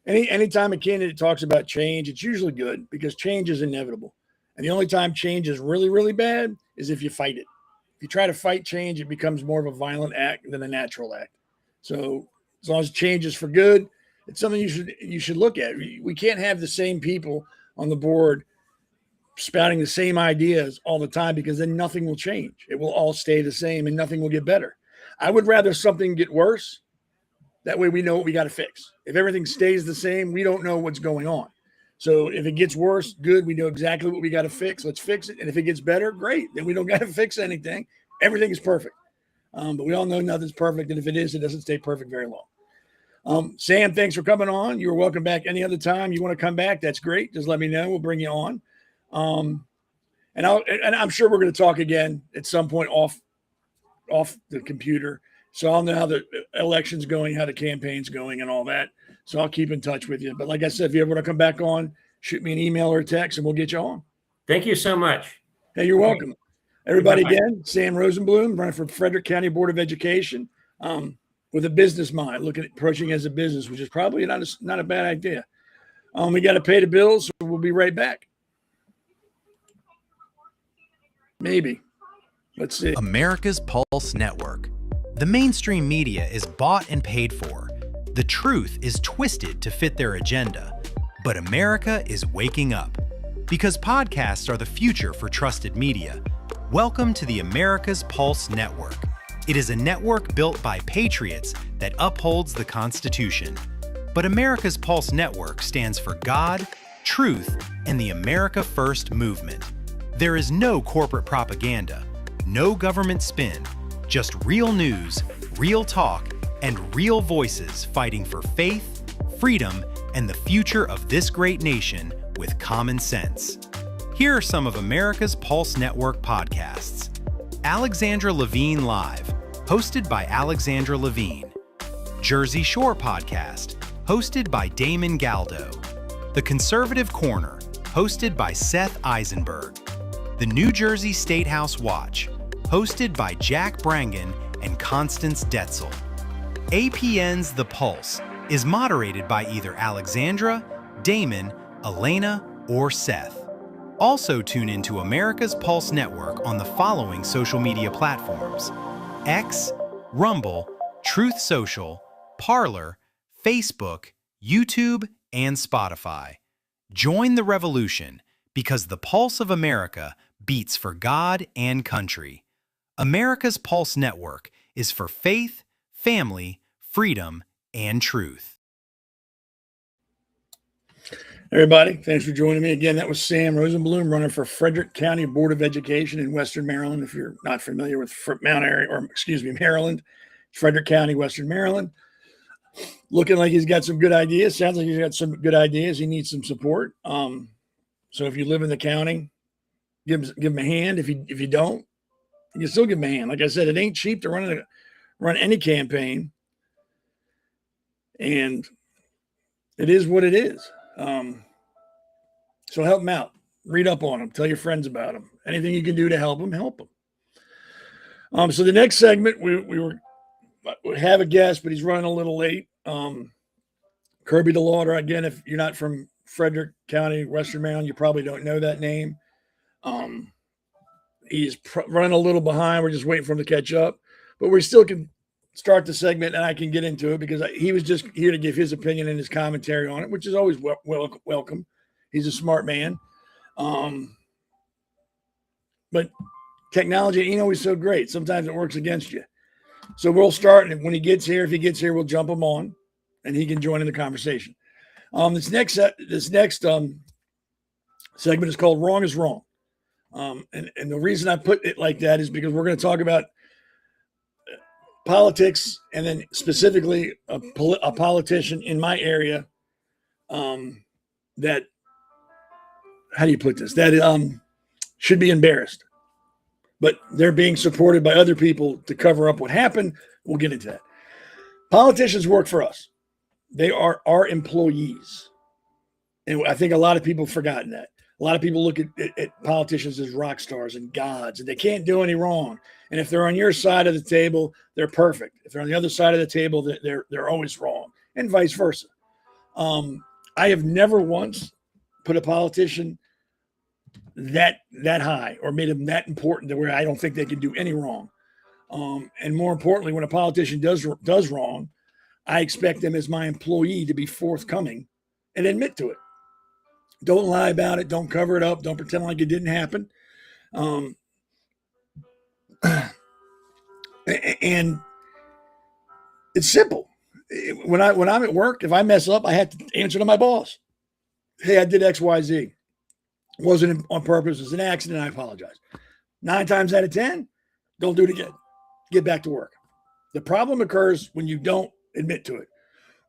Anytime a candidate talks about change, it's usually good because change is inevitable. And the only time change is really, really bad is if you fight it. If you try to fight change, it becomes more of a violent act than a natural act. So as long as change is for good, it's something you should look at. We can't have the same people on the board spouting the same ideas all the time because then nothing will change. It will all stay the same and nothing will get better. I would rather something get worse. That way we know what we got to fix. If everything stays the same, we don't know what's going on. So if it gets worse, good. We know exactly what we got to fix. Let's fix it. And if it gets better, great. Then we don't got to fix anything. Everything is perfect. But we all know nothing's perfect. And if it is, it doesn't stay perfect very long. Sam, thanks for coming on. You're welcome back any other time you want to come back. That's great. Just let me know. We'll bring you on. And I'm sure we're going to talk again at some point off the computer. So I'll know how the election's going, how the campaign's going and all that. So I'll keep in touch with you. But like I said, if you ever want to come back on, shoot me an email or a text and we'll get you on. Thank you so much. Hey, you're welcome. Everybody, again, Sam Rosenbloom, running for Frederick County Board of Education, with a business mind, looking at approaching as a business, which is probably not a bad idea. We got to pay the bills, so we'll be right back. Maybe. Let's see. America's Pulse Network. The mainstream media is bought and paid for. The truth is twisted to fit their agenda. But America is waking up. Because podcasts are the future for trusted media. Welcome to the America's Pulse Network. It is a network built by patriots that upholds the Constitution. But America's Pulse Network stands for God, truth, and the America First movement. There is no corporate propaganda, no government spin, just real news, real talk, and real voices fighting for faith, freedom, and the future of this great nation with common sense. Here are some of America's Pulse Network podcasts. Alexandra Levine Live, hosted by Alexandra Levine. Jersey Shore Podcast, hosted by Damon Galdo. The Conservative Corner, hosted by Seth Eisenberg. The New Jersey State House Watch, hosted by Jack Brangan and Constance Detzel. APN's The Pulse is moderated by either Alexandra, Damon, Elena, or Seth. Also tune into America's Pulse Network on the following social media platforms: X, Rumble, Truth Social, Parler, Facebook, YouTube, and Spotify. Join the revolution because the pulse of America beats for God and country. America's Pulse Network is for faith, family, freedom, and truth. Everybody, thanks for joining me. Again, that was Sam Rosenbloom, running for Frederick County Board of Education in Western Maryland. If you're not familiar with Maryland, Frederick County, Western Maryland. Looking like he's got some good ideas. Sounds like he's got some good ideas. He needs some support. So if you live in the county, give him a hand. If you don't, you can still give him a hand. Like I said, it ain't cheap to run any campaign, and it is what it is. So help him out. Read up on him. Tell your friends about him. Anything you can do to help him, help him. So the next segment, we have a guest, but he's running a little late. Kirby Delauter. Again, if you're not from Frederick County, Western Maryland, you probably don't know that name. He's running a little behind. We're just waiting for him to catch up, but we still can start the segment and I can get into it because he was just here to give his opinion and his commentary on it, which is always welcome. He's a smart man. But technology ain't always so great. Sometimes it works against you. So we'll start, and when he gets here, if he gets here, we'll jump him on, and he can join in the conversation. This next segment is called "Wrong is Wrong," and the reason I put it like that is because we're going to talk about politics, and then specifically a politician in my area that, how do you put this? That should be embarrassed, but they're being supported by other people to cover up what happened. We'll get into that. Politicians work for us. They are our employees. And I think a lot of people have forgotten that. A lot of people look at politicians as rock stars and gods, and they can't do any wrong. And if they're on your side of the table, they're perfect. If they're on the other side of the table, they're always wrong, and vice versa. I have never once put a politician that high or made them that important to where I don't think they can do any wrong. And more importantly, when a politician does wrong, I expect them as my employee to be forthcoming and admit to it. Don't lie about it. Don't cover it up. Don't pretend like it didn't happen. And it's simple. When I'm at work, if I mess up, I have to answer to my boss. Hey, I did X, Y, Z. It wasn't on purpose. It was an accident. I apologize. 9 times out of 10, don't do it again. Get back to work. The problem occurs when you don't admit to it,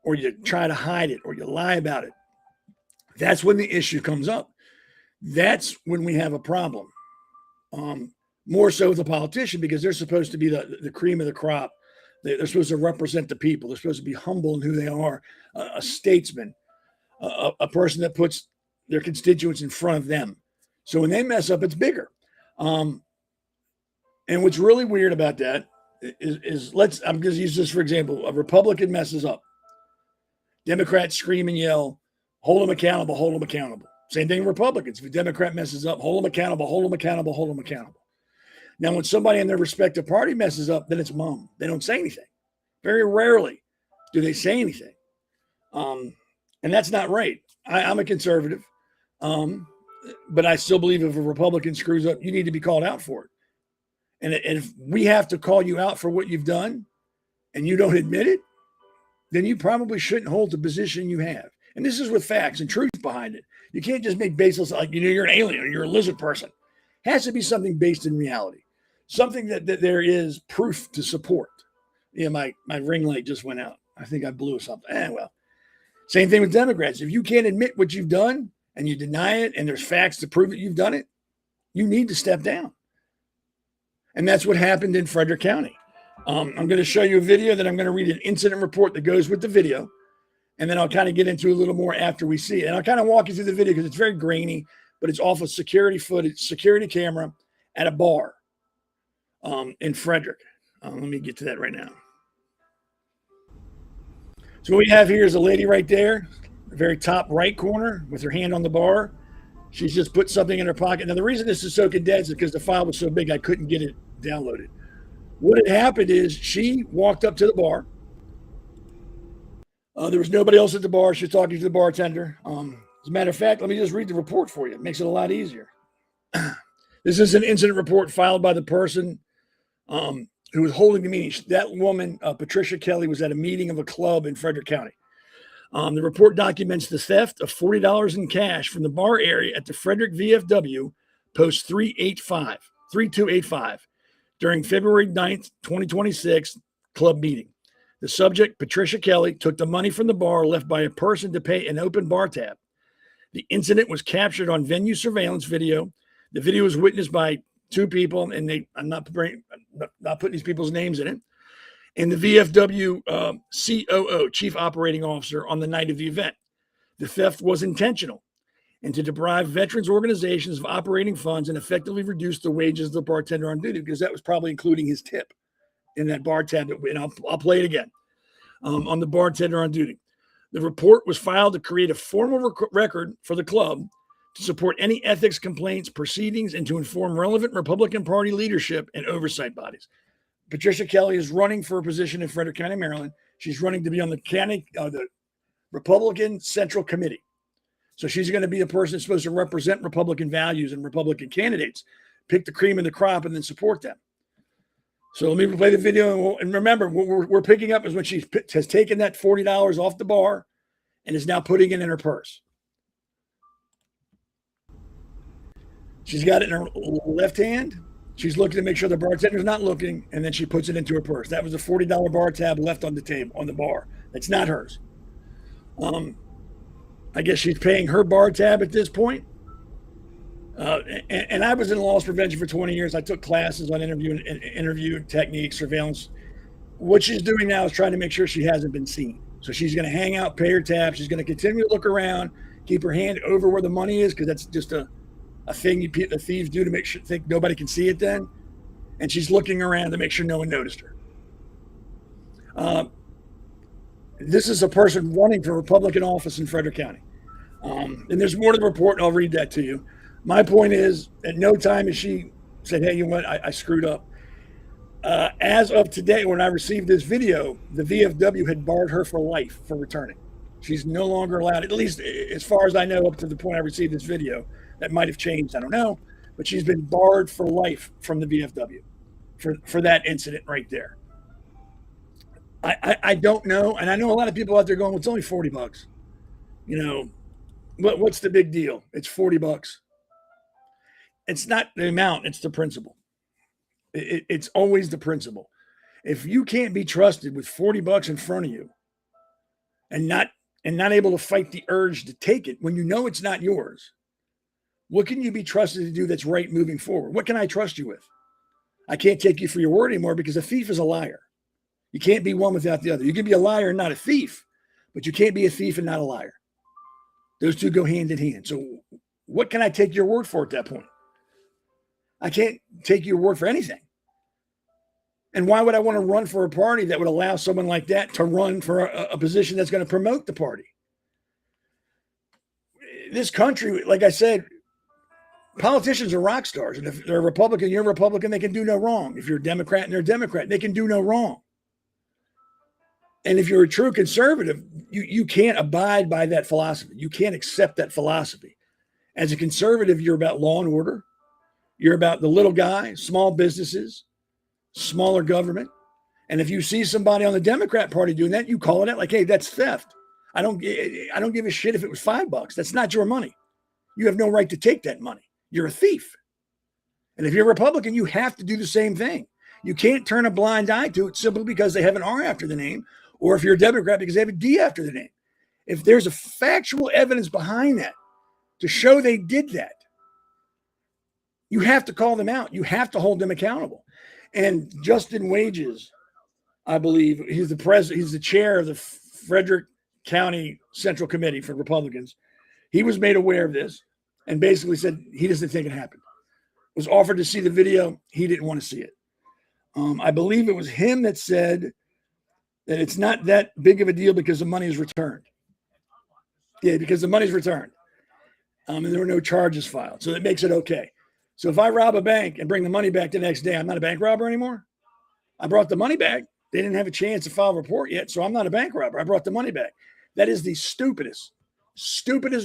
or you try to hide it, or you lie about it. That's when the issue comes up. That's when we have a problem. More so with a politician, because they're supposed to be the cream of the crop. They're supposed to represent the people. They're supposed to be humble in who they are, a statesman, a person that puts their constituents in front of them. So when they mess up, it's bigger. And what's really weird about that is I'm going to use this for example. A Republican messes up. Democrats scream and yell, hold them accountable, hold them accountable. Same thing with Republicans. If a Democrat messes up, hold them accountable, hold them accountable, hold them accountable. Now, when somebody in their respective party messes up, then it's mum. They don't say anything. Very rarely do they say anything. And that's not right. I'm a conservative, but I still believe if a Republican screws up, you need to be called out for it. And if we have to call you out for what you've done and you don't admit it, then you probably shouldn't hold the position you have. And this is with facts and truth behind it. You can't just make baseless, like, you're an alien or you're a lizard person. It has to be something based in reality, something that there is proof to support. Yeah, my ring light just went out. I think I blew something. Well, same thing with Democrats. If you can't admit what you've done and you deny it and there's facts to prove that you've done it, you need to step down. And that's what happened in Frederick County. I'm going to show you a video, then I'm going to read an incident report that goes with the video. And then I'll kind of get into a little more after we see it. And I'll kind of walk you through the video because it's very grainy, but it's off of security footage, security camera at a bar in Frederick. Let me get to that right now. So what we have here is a lady right there, the very top right corner with her hand on the bar. She's just put something in her pocket. Now, the reason this is so condensed is because the file was so big, I couldn't get it downloaded. What had happened is she walked up to the bar. There was nobody else at the bar. She was talking to the bartender. As a matter of fact, let me just read the report for you. It makes it a lot easier. This is an incident report filed by the person who was holding the meeting. That woman, Patricia Kelly, was at a meeting of a club in Frederick County. The report documents the theft of $40 in cash from the bar area at the Frederick VFW, post 3285, during February 9th, 2026 club meeting. The subject, Patricia Kelly, took the money from the bar left by a person to pay an open bar tab. The incident was captured on venue surveillance video. The video was witnessed by 2 people, and I'm not putting these people's names in it. And the VFW COO, Chief Operating Officer, on the night of the event. The theft was intentional and to deprive veterans organizations of operating funds and effectively reduce the wages of the bartender on duty, because that was probably including his tip in that bar tab. And I'll play it again on the bartender on duty. The report was filed to create a formal record for the club to support any ethics complaints, proceedings, and to inform relevant Republican Party leadership and oversight bodies. Patricia Kelly is running for a position in Frederick County, Maryland. She's running to be on the Republican Central Committee. So she's going to be a person that's supposed to represent Republican values and Republican candidates. pick the cream of the crop and then support them. So let me play the video. And remember, what we're picking up is when she has taken that $40 off the bar and is now putting it in her purse. She's got it in her left hand. She's looking to make sure the bartender's not looking, and then she puts it into her purse. That was a $40 bar tab left on the table, on the bar. It's not hers. I guess she's paying her bar tab at this point. And I was in loss prevention for 20 years. I took classes on interview techniques, surveillance. What she's doing now is trying to make sure she hasn't been seen. So she's going to hang out, pay her tab. She's going to continue to look around, keep her hand over where the money is, because that's just a thing the thieves do to make sure think nobody can see it then. And she's looking around to make sure no one noticed her. This is a person running for Republican office in Frederick County. And there's more to the report, and I'll read that to you. My point is, at no time has she said, hey, you know what, I screwed up. As of today, when I received this video, the VFW had barred her for life for returning. She's no longer allowed, at least as far as I know, up to the point I received this video. That might have changed, I don't know. But she's been barred for life from the VFW for that incident right there. I don't know, and I know a lot of people out there going, well, it's only $40. You know, what's the big deal? It's $40. It's not the amount, it's the principle. It's always the principle. If you can't be trusted with $40 in front of you and not able to fight the urge to take it when you know it's not yours, what can you be trusted to do that's right moving forward? What can I trust you with? I can't take you for your word anymore because a thief is a liar. You can't be one without the other. You can be a liar and not a thief, but you can't be a thief and not a liar. Those two go hand in hand. So what can I take your word for at that point? I can't take your word for anything. And why would I want to run for a party that would allow someone like that to run for a position that's going to promote the party? This country, like I said, politicians are rock stars. And if they're a Republican, you're a Republican, they can do no wrong. If you're a Democrat and they're a Democrat, they can do no wrong. And if you're a true conservative, you can't abide by that philosophy. You can't accept that philosophy. As a conservative, you're about law and order. You're about the little guy, small businesses, smaller government. And if you see somebody on the Democrat Party doing that, you call it out like, hey, that's theft. I don't give a shit if it was $5. That's not your money. You have no right to take that money. You're a thief. And if you're a Republican, you have to do the same thing. You can't turn a blind eye to it simply because they have an R after the name, or if you're a Democrat because they have a D after the name. If there's a factual evidence behind that to show they did that, you have to call them out. You have to hold them accountable. And Justin Wages, I believe, he's the president, he's the chair of the Frederick County Central Committee for Republicans. He was made aware of this and basically said he doesn't think it happened. Was offered to see the video. He didn't want to see it. I believe it was him that said that it's not that big of a deal because the money is returned. Yeah, because the money's returned. And there were no charges filed. So that makes it okay. So if I rob a bank and bring the money back the next day, I'm not a bank robber anymore. I brought the money back. They didn't have a chance to file a report yet, so I'm not a bank robber. I brought the money back. That is the stupidest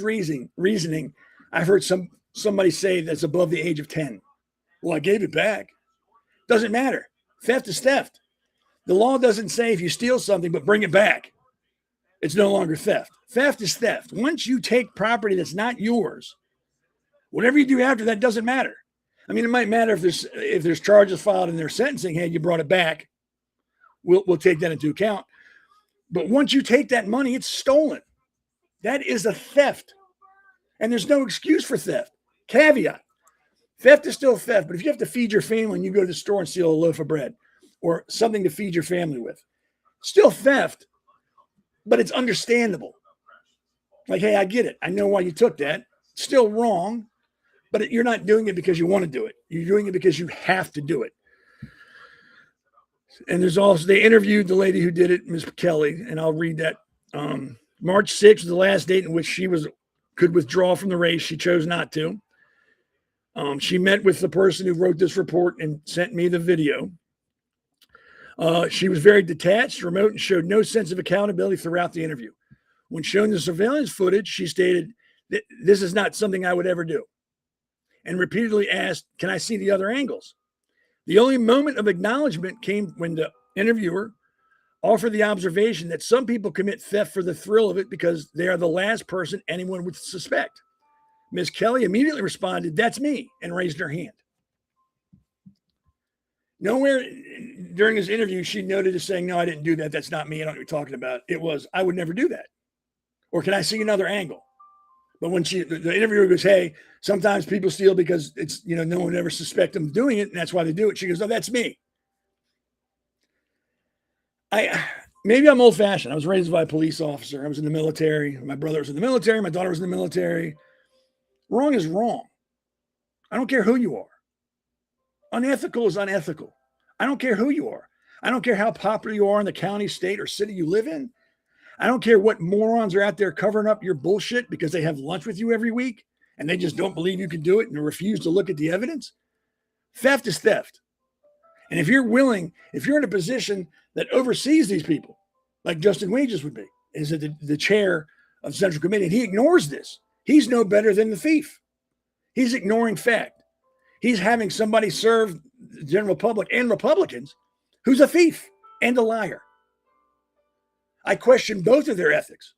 reasoning I've heard somebody say that's above the age of 10. Well, I gave it back. Doesn't matter. Theft is theft. The law doesn't say if you steal something but bring it back, it's no longer theft. Theft is theft. Once you take property that's not yours, whatever you do after that doesn't matter. I mean, it might matter if there's charges filed in their sentencing. Hey, you brought it back. We'll take that into account. But once you take that money, it's stolen. That is a theft. And there's no excuse for theft. Caveat. Theft is still theft. But if you have to feed your family and you go to the store and steal a loaf of bread or something to feed your family with, still theft, but it's understandable. Like, hey, I get it. I know why you took that. Still wrong, but you're not doing it because you want to do it. You're doing it because you have to do it. And there's also, they interviewed the lady who did it, Ms. Kelly, and I'll read that. March 6th was the last date in which she could withdraw from the race. She chose not to. She met with the person who wrote this report and sent me the video. She was very detached, remote, and showed no sense of accountability throughout the interview. When shown the surveillance footage, she stated that this is not something I would ever do. and repeatedly asked, "Can I see the other angles?" The only moment of acknowledgement came when the interviewer offered the observation that some people commit theft for the thrill of it because they are the last person anyone would suspect. Ms. Kelly immediately responded, "That's me," and raised her hand. Nowhere during this interview, she noted as saying, "No, I didn't do that. That's not me. I don't know what you're talking about." It was, "I would never do that." Or, "Can I see another angle?" But when the interviewer goes, "Hey, sometimes people steal because it's, no one would ever suspect them doing it, and that's why they do it." She goes, "Oh, that's me." Maybe I'm old-fashioned. I was raised by a police officer. I was in the military. My brother was in the military. My daughter was in the military. Wrong is wrong. I don't care who you are. Unethical is unethical. I don't care who you are. I don't care how popular you are in the county, state, or city you live in. I don't care what morons are out there covering up your bullshit because they have lunch with you every week and they just don't believe you can do it and refuse to look at the evidence. Theft is theft. And if you're in a position that oversees these people, like Justin Wages would be, is the chair of the Central Committee, and he ignores this, he's no better than the thief. He's ignoring fact. He's having somebody serve the general public and Republicans who's a thief and a liar. I question both of their ethics.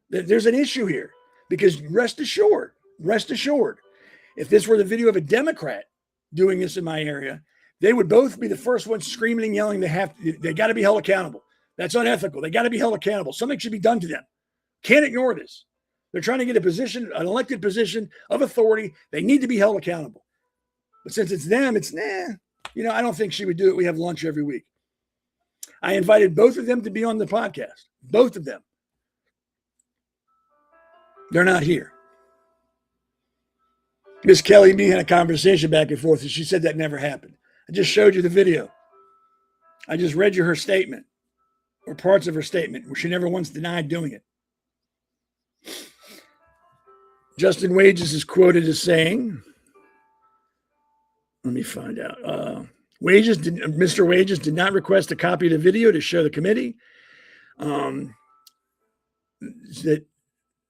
There's an issue here because rest assured, if this were the video of a Democrat doing this in my area, they would both be the first ones screaming and yelling. They got to be held accountable. That's unethical. They got to be held accountable. Something should be done to them. Can't ignore this. They're trying to get an elected position of authority. They need to be held accountable. But since it's them, it's I don't think she would do it. We have lunch every week. I invited both of them to be on the podcast. Both of them. They're not here. Miss Kelly and me had a conversation back and forth, and she said that never happened. I just showed you the video. I just read you her statement, or parts of her statement, where she never once denied doing it. Justin Wages is quoted as saying, let me find out. Mr. Wages did not request a copy of the video to show the committee. That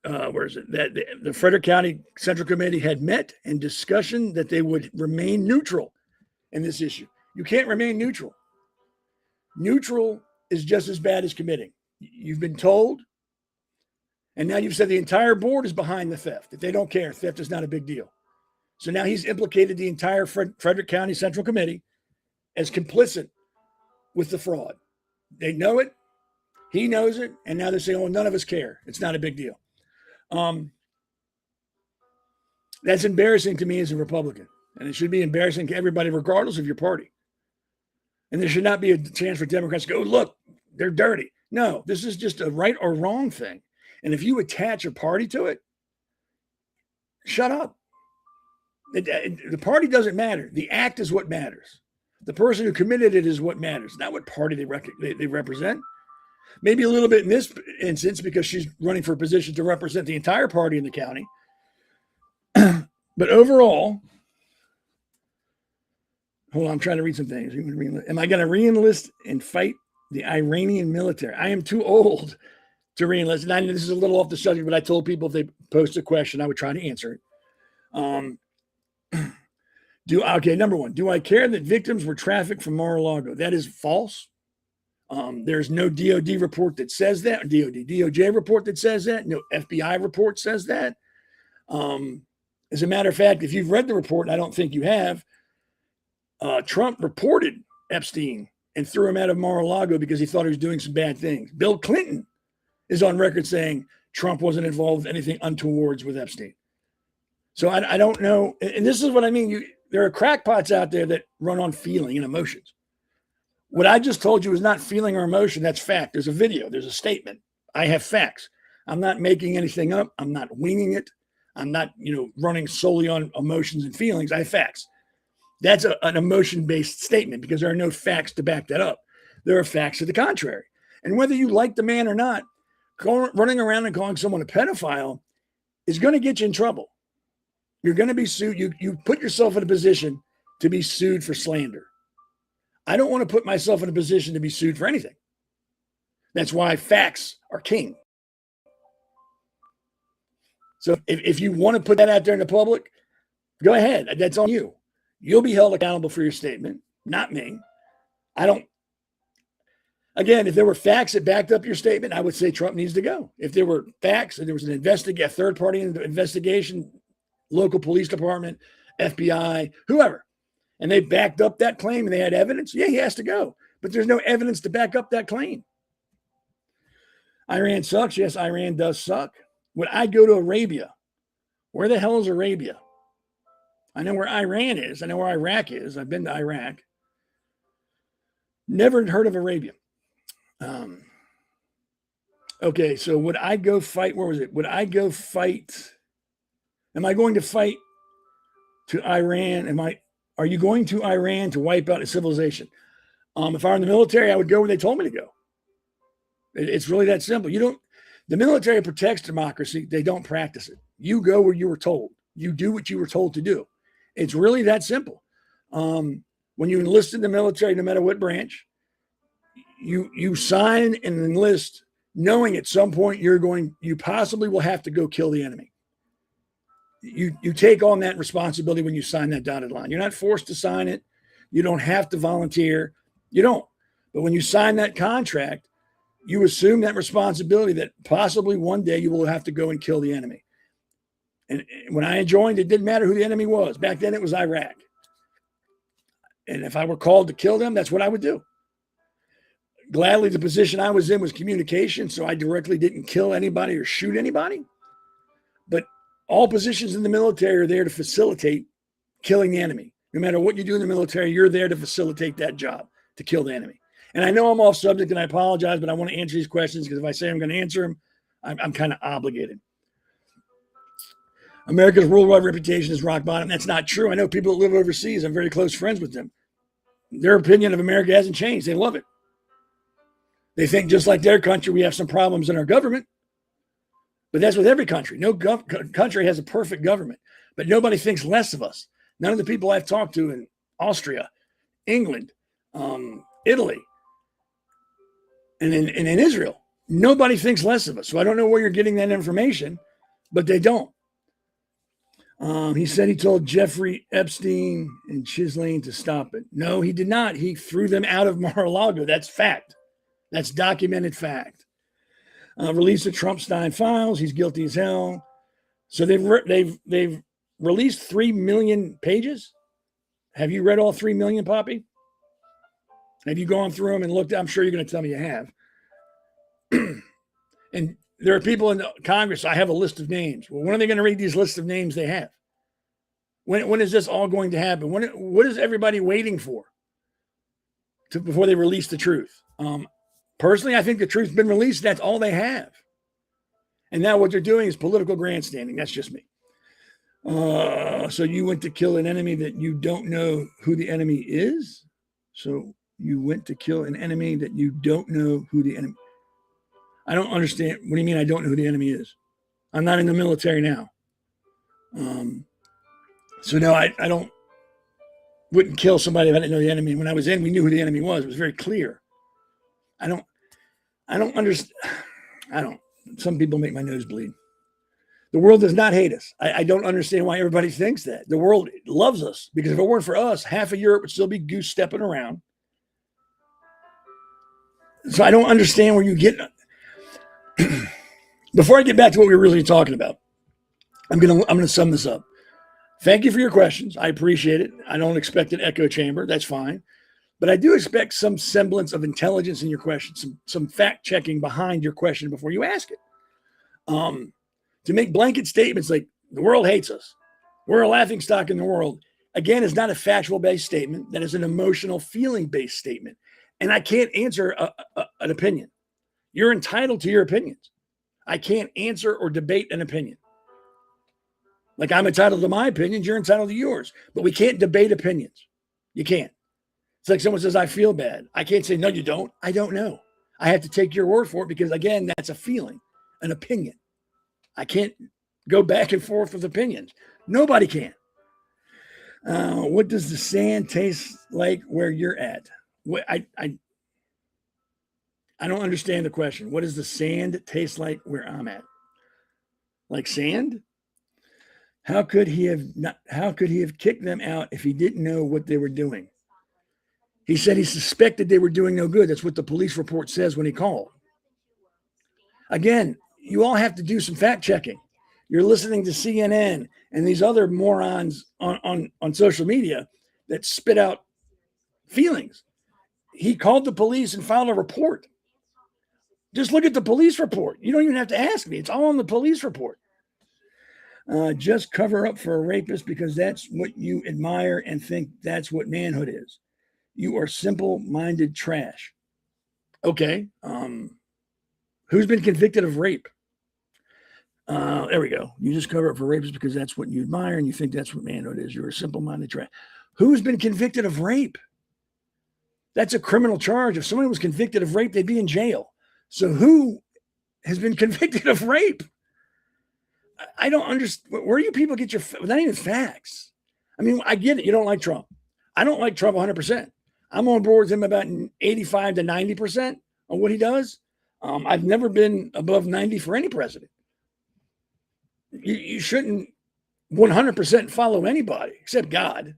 the Frederick County Central Committee had met in discussion that they would remain neutral in this issue. You can't remain neutral. Neutral is just as bad as committing. You've been told, and now you've said the entire board is behind the theft. If they don't care, theft is not a big deal. So now he's implicated the entire Frederick County Central Committee as complicit with the fraud. They know it. He knows it. And now they're saying, "Oh, none of us care. It's not a big deal." That's embarrassing to me as a Republican. And it should be embarrassing to everybody, regardless of your party. And there should not be a chance for Democrats to go, "Look, they're dirty." No, this is just a right or wrong thing. And if you attach a party to it, shut up. The party doesn't matter. The act is what matters. The person who committed it is what matters, not what party they represent. Maybe a little bit in this instance because she's running for a position to represent the entire party in the county. But overall, hold on, I'm trying to read some things. Am I going to re-enlist and fight the Iranian military? I am too old to re-enlist. And I know this is a little off the subject, but I told people if they post a question, I would try to answer it. Number one, do I care that victims were trafficked from Mar-a-Lago? That is false. There's no DOD report that says that, DOJ report that says that, no FBI report says that. As a matter of fact, if you've read the report, and I don't think you have, Trump reported Epstein and threw him out of Mar-a-Lago because he thought he was doing some bad things. Bill Clinton is on record saying Trump wasn't involved in anything untowards with Epstein. So I don't know. And this is what I mean. There are crackpots out there that run on feeling and emotions. What I just told you is not feeling or emotion. That's fact. There's a video. There's a statement. I have facts. I'm not making anything up. I'm not winging it. I'm not, running solely on emotions and feelings. I have facts. That's an emotion-based statement because there are no facts to back that up. There are facts to the contrary. And whether you like the man or not, running around and calling someone a pedophile is going to get you in trouble. You're going to be sued. You put yourself in a position to be sued for slander. I don't want to put myself in a position to be sued for anything. That's why facts are king. So if you want to put that out there in the public, Go ahead. That's on you. You'll be held accountable for your statement, not me. Again, if there were facts that backed up your statement, I would say Trump needs to go. If there were facts and there was a third-party investigation, local police department, FBI, whoever, and they backed up that claim and they had evidence, yeah, he has to go. But there's no evidence to back up that claim. Iran sucks. Yes, Iran does suck. Would I go to Arabia? Where the hell is Arabia? I know where Iran is. I know where Iraq is. I've been to Iraq. Never heard of Arabia. Okay, so would I go fight? Where was it? Would I go fight? Am I going to fight to Iran? Are you going to Iran to wipe out a civilization? If I were in the military, I would go where they told me to go. It's really that simple. The military protects democracy. They don't practice it. You go where you were told. You do what you were told to do. It's really that simple. When you enlist in the military, no matter what branch, you sign and enlist knowing at some point you possibly will have to go kill the enemy. You take on that responsibility when you sign that dotted line. You're not forced to sign it. You don't have to volunteer. You don't. But when you sign that contract, you assume that responsibility that possibly one day you will have to go and kill the enemy. And when I joined, it didn't matter who the enemy was. Back then it was Iraq. And if I were called to kill them, that's what I would do. Gladly, the position I was in was communication, so I directly didn't kill anybody or shoot anybody. But all positions in the military are there to facilitate killing the enemy. No matter what you do in the military, you're there to facilitate that job, to kill the enemy. And I know I'm off subject and I apologize, but I want to answer these questions because if I say I'm going to answer them, I'm kind of obligated. America's worldwide reputation is rock bottom. That's not true. I know people that live overseas. I'm very close friends with them. Their opinion of America hasn't changed. They love it. They think just like their country, we have some problems in our government. But that's with every country. No country has a perfect government. But nobody thinks less of us. None of the people I've talked to in Austria, England, Italy, and in Israel, nobody thinks less of us. So I don't know where you're getting that information, but they don't. He said he told Jeffrey Epstein and Chislane to stop it. No, he did not. He threw them out of Mar-a-Lago. That's fact. That's documented fact. Release the Trump-Stein files. He's guilty as hell. So they've released 3 million pages. Have you read all 3 million, Poppy? Have you gone through them and looked? I'm sure you're going to tell me you have. And there are people in Congress. I have a list of names. Well, when are they going to read these lists of names they have? When is this all going to happen? What is everybody waiting for before they release the truth? Personally, I think the truth's been released. That's all they have. And now what they're doing is political grandstanding. That's just me. So you went to kill an enemy that you don't know who the enemy is? So you went to kill an enemy that you don't know who the enemy. I don't understand. What do you mean I don't know who the enemy is? I'm not in the military now. So no, I wouldn't kill somebody if I didn't know the enemy. When I was in, we knew who the enemy was. It was very clear. I don't understand. Some people make my nose bleed. The world does not hate us. I don't understand why everybody thinks that. The world loves us because if it weren't for us, half of Europe would still be goose stepping around. So I don't understand where you get. Before I get back to what we were really talking about, I'm gonna sum this up. Thank you for your questions. I appreciate it. I don't expect an echo chamber. That's fine. But I do expect some semblance of intelligence in your question, some fact checking behind your question before you ask it. To make blanket statements like the world hates us, we're a laughing stock in the world, again, is not a factual based statement. That is an emotional feeling based statement. And I can't answer an opinion. You're entitled to your opinions. I can't answer or debate an opinion. Like I'm entitled to my opinions, you're entitled to yours. But we can't debate opinions. You can't. It's like someone says, I feel bad. I can't say, no, you don't. I don't know. I have to take your word for it because, again, that's a feeling, an opinion. I can't go back and forth with opinions. Nobody can. What does the sand taste like where you're at? I don't understand the question. What does the sand taste like where I'm at? Like sand? How could he have kicked them out if he didn't know what they were doing? He said he suspected they were doing no good. That's what the police report says when he called. Again, you all have to do some fact checking. You're listening to CNN and these other morons on social media that spit out feelings. He called the police and filed a report. Just look at the police report. You don't even have to ask me. It's all on the police report. Just cover up for a rapist because that's what you admire and think that's what manhood is. You are simple-minded trash. Okay. Who's been convicted of rape? There we go. You just cover up for rapists because that's what you admire and you think that's what manhood is. You're a simple-minded trash. Who's been convicted of rape? That's a criminal charge. If someone was convicted of rape, they'd be in jail. So who has been convicted of rape? I don't understand. Where do you people get your, not even facts? I mean, I get it. You don't like Trump. I don't like Trump 100%. I'm on board with him about 85 to 90% on what he does. I've never been above 90 for any president. You shouldn't 100% follow anybody except God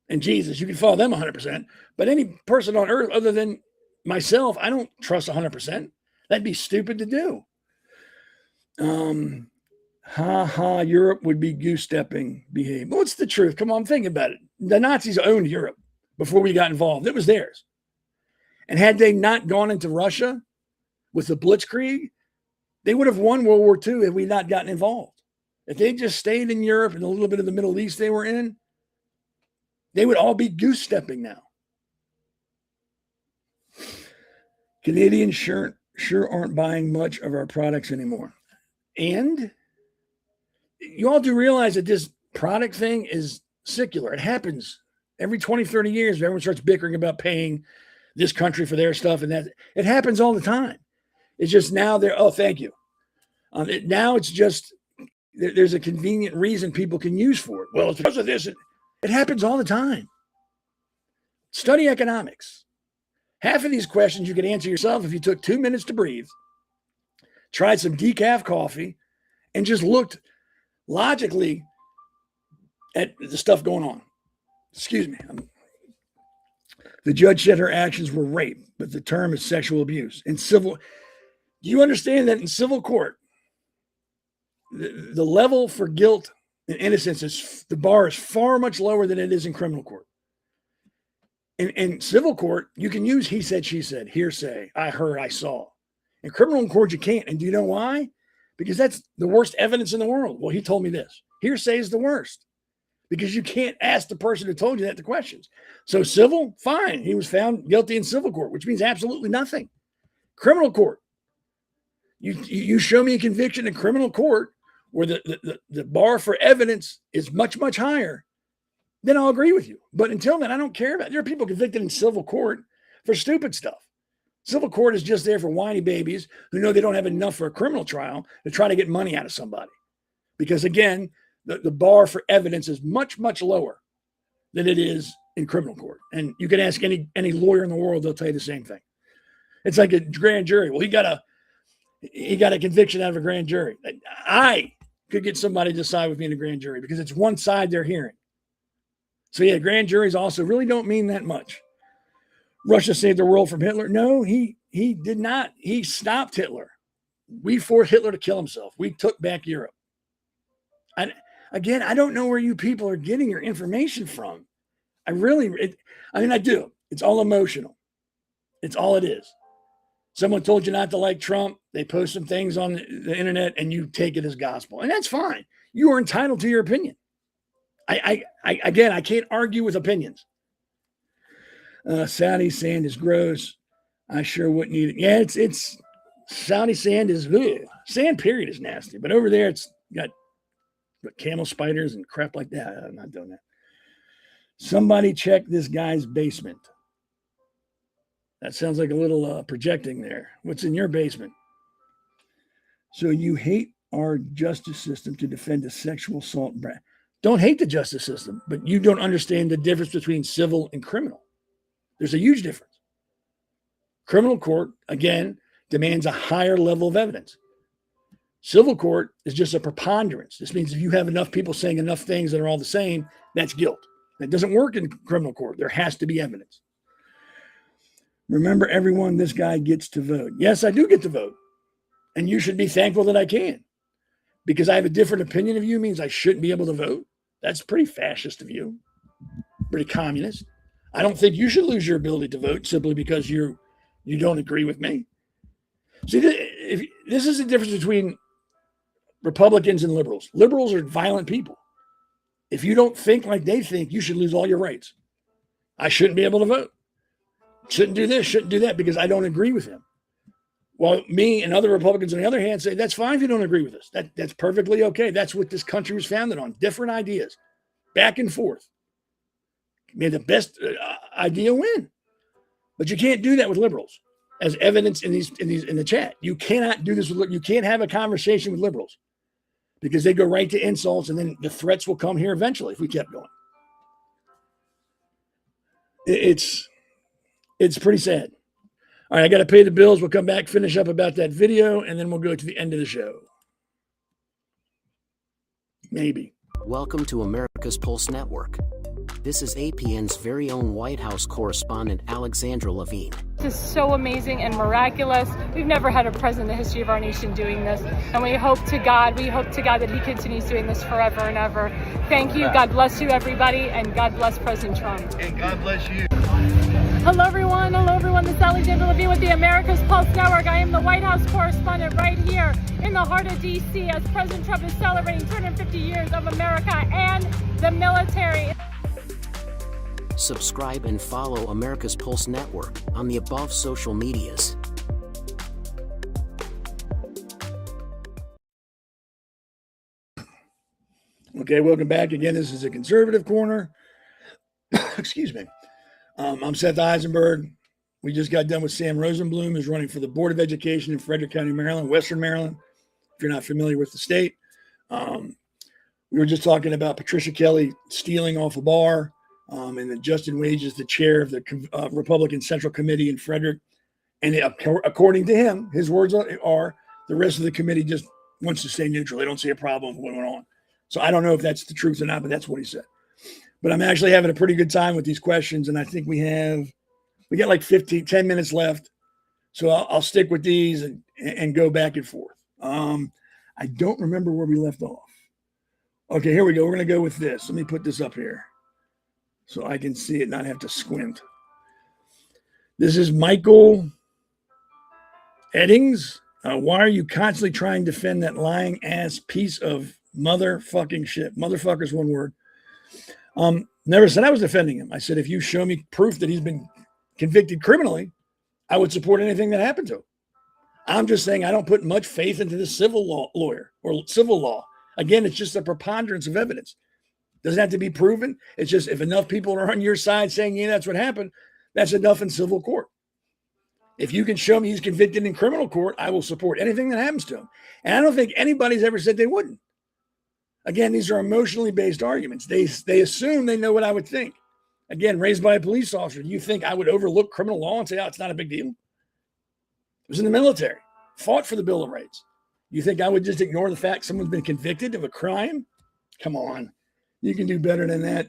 and Jesus. You can follow them 100%. But any person on earth other than myself, I don't trust 100%. That'd be stupid to do. Europe would be goose-stepping behavior. Well, what's the truth? Come on, think about it. The Nazis owned Europe before we got involved. It was theirs. And had they not gone into Russia with the Blitzkrieg, they would have won World War II had we not gotten involved. If they just stayed in Europe and a little bit of the Middle East they were in, they would all be goose-stepping now. Canadians sure aren't buying much of our products anymore. And you all do realize that this product thing is secular. It happens every 20, 30 years. Everyone starts bickering about paying this country for their stuff. And that it happens all the time. It's just now they're, oh, thank you. Now it's just, there's a convenient reason people can use for it. Well, it's because of this. It happens all the time. Study economics. Half of these questions you could answer yourself if you took 2 minutes to breathe, tried some decaf coffee, and just looked logically at the stuff going on. Excuse me. The judge said her actions were rape, but the term is sexual abuse. In civil, do you understand that in civil court, the level for guilt and innocence is, the bar is far much lower than it is in criminal court. In civil court, you can use he said, she said, hearsay, I heard, I saw. In criminal court, you can't. And do you know why? Because that's the worst evidence in the world. Well, he told me this. Hearsay is the worst because you can't ask the person who told you that the questions. So civil, fine. He was found guilty in civil court, which means absolutely nothing. Criminal court, you show me a conviction in criminal court where the bar for evidence is much, much higher, then I'll agree with you. But until then, I don't care about it. There are people convicted in civil court for stupid stuff. Civil court is just there for whiny babies who know they don't have enough for a criminal trial to try to get money out of somebody. Because again, the bar for evidence is much, much lower than it is in criminal court. And you can ask any lawyer in the world, they'll tell you the same thing. It's like a grand jury. Well, he got a conviction out of a grand jury. I could get somebody to side with me in a grand jury because it's one side they're hearing. So yeah, grand juries also really don't mean that much. Russia saved the world from Hitler. No, he did not. He stopped Hitler. We forced Hitler to kill himself. We took back Europe. And again, I don't know where you people are getting your information from. I do. It's all emotional. It's all it is. Someone told you not to like Trump. They post some things on the internet and you take it as gospel. And that's fine. You are entitled to your opinion. I can't argue with opinions. Saudi sand is gross. I sure wouldn't eat it. Yeah, it's Saudi sand is ugh. Sand period is nasty, but over there it's got camel spiders and crap like that. I'm not doing that. Somebody check this guy's basement. That sounds like a little projecting there. What's in your basement? So you hate our justice system to defend a sexual assault. Don't hate the justice system, but you don't understand the difference between civil and criminal. There's a huge difference. Criminal court, again, demands a higher level of evidence. Civil court is just a preponderance. This means if you have enough people saying enough things that are all the same, that's guilt. That doesn't work in criminal court. There has to be evidence. Remember, everyone, this guy gets to vote. Yes, I do get to vote. And you should be thankful that I can. Because I have a different opinion of you means I shouldn't be able to vote. That's pretty fascist of you. Pretty communist. I don't think you should lose your ability to vote simply because you don't agree with me. See, this is the difference between Republicans and liberals. Liberals are violent people. If you don't think like they think, you should lose all your rights. I shouldn't be able to vote. Shouldn't do this, shouldn't do that because I don't agree with him. Well, me and other Republicans, on the other hand, say, that's fine if you don't agree with us. That's perfectly okay. That's what this country was founded on. Different ideas, back and forth. May the best idea win. But you can't do that with liberals, as evidence in the chat. You cannot do this with, you can't have a conversation with liberals because they go right to insults, and then the threats will come here eventually if we kept going. It's pretty sad. All right, I got to pay the bills. We'll come back, finish up about that video, and then we'll go to the end of the show. Maybe. Welcome to America's Pulse Network. This is APN's very own White House correspondent, Alexandra Levine. This is so amazing and miraculous. We've never had a president in the history of our nation doing this. And we hope to God that he continues doing this forever and ever. Thank you. God bless you, everybody. And God bless President Trump. And God bless you. Hello, everyone. This is Alexandra Levine with the America's Pulse Network. I am the White House correspondent right here in the heart of D.C. as President Trump is celebrating 250 years of America and the military. Subscribe and follow America's Pulse Network on the above social medias. Okay, welcome back again. This is a conservative corner. Excuse me. I'm Seth Eisenberg. We just got done with Sam Rosenbloom, who's running for the Board of Education in Frederick County, Maryland, Western Maryland, if you're not familiar with the state. We were just talking about Patricia Kelly stealing off a bar, and that Justin Wage is the chair of the Republican Central Committee in Frederick. And according to him, his words are, the rest of the committee just wants to stay neutral. They don't see a problem with what went on. So I don't know if that's the truth or not, but that's what he said. But I'm actually having a pretty good time with these questions, and I think we got like 10 minutes left. So I'll stick with these and go back and forth. I don't remember where we left off. Okay, here we go. We're going to go with this. Let me put this up here so I can see it, not have to squint. This is Michael Eddings. Why are you constantly trying to defend that lying ass piece of motherfucking shit? Motherfucker's one word. Never said I was defending him. I said, if you show me proof that he's been convicted criminally, I would support anything that happened to him. I'm just saying I don't put much faith into the civil law lawyer or civil law. Again, it's just a preponderance of evidence. Doesn't have to be proven. It's just if enough people are on your side saying, yeah, that's what happened, that's enough in civil court. If you can show me he's convicted in criminal court, I will support anything that happens to him. And I don't think anybody's ever said they wouldn't. Again, these are emotionally based arguments. They assume they know what I would think. Again, raised by a police officer. You think I would overlook criminal law and say, oh, it's not a big deal? I was in the military, fought for the Bill of Rights. You think I would just ignore the fact someone's been convicted of a crime? Come on. You can do better than that.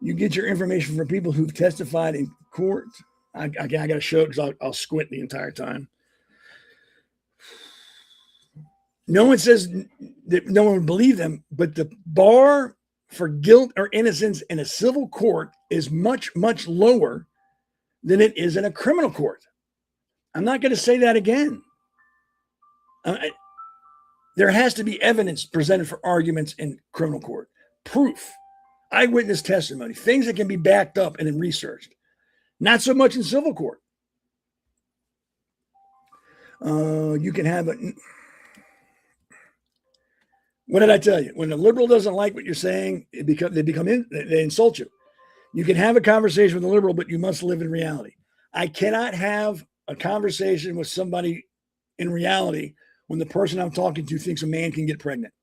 You get your information from people who've testified in court. I got to show it because I'll squint the entire time. No one says that no one would believe them, but the bar for guilt or innocence in a civil court is much, much lower than it is in a criminal court. I'm not going to say that again. There has to be evidence presented for arguments in criminal court. Proof, eyewitness testimony, things that can be backed up and then researched. Not so much in civil court. You can have a... What did I tell you? When a liberal doesn't like what you're saying, they insult you. You can have a conversation with a liberal, but you must live in reality. I cannot have a conversation with somebody in reality when the person I'm talking to thinks a man can get pregnant.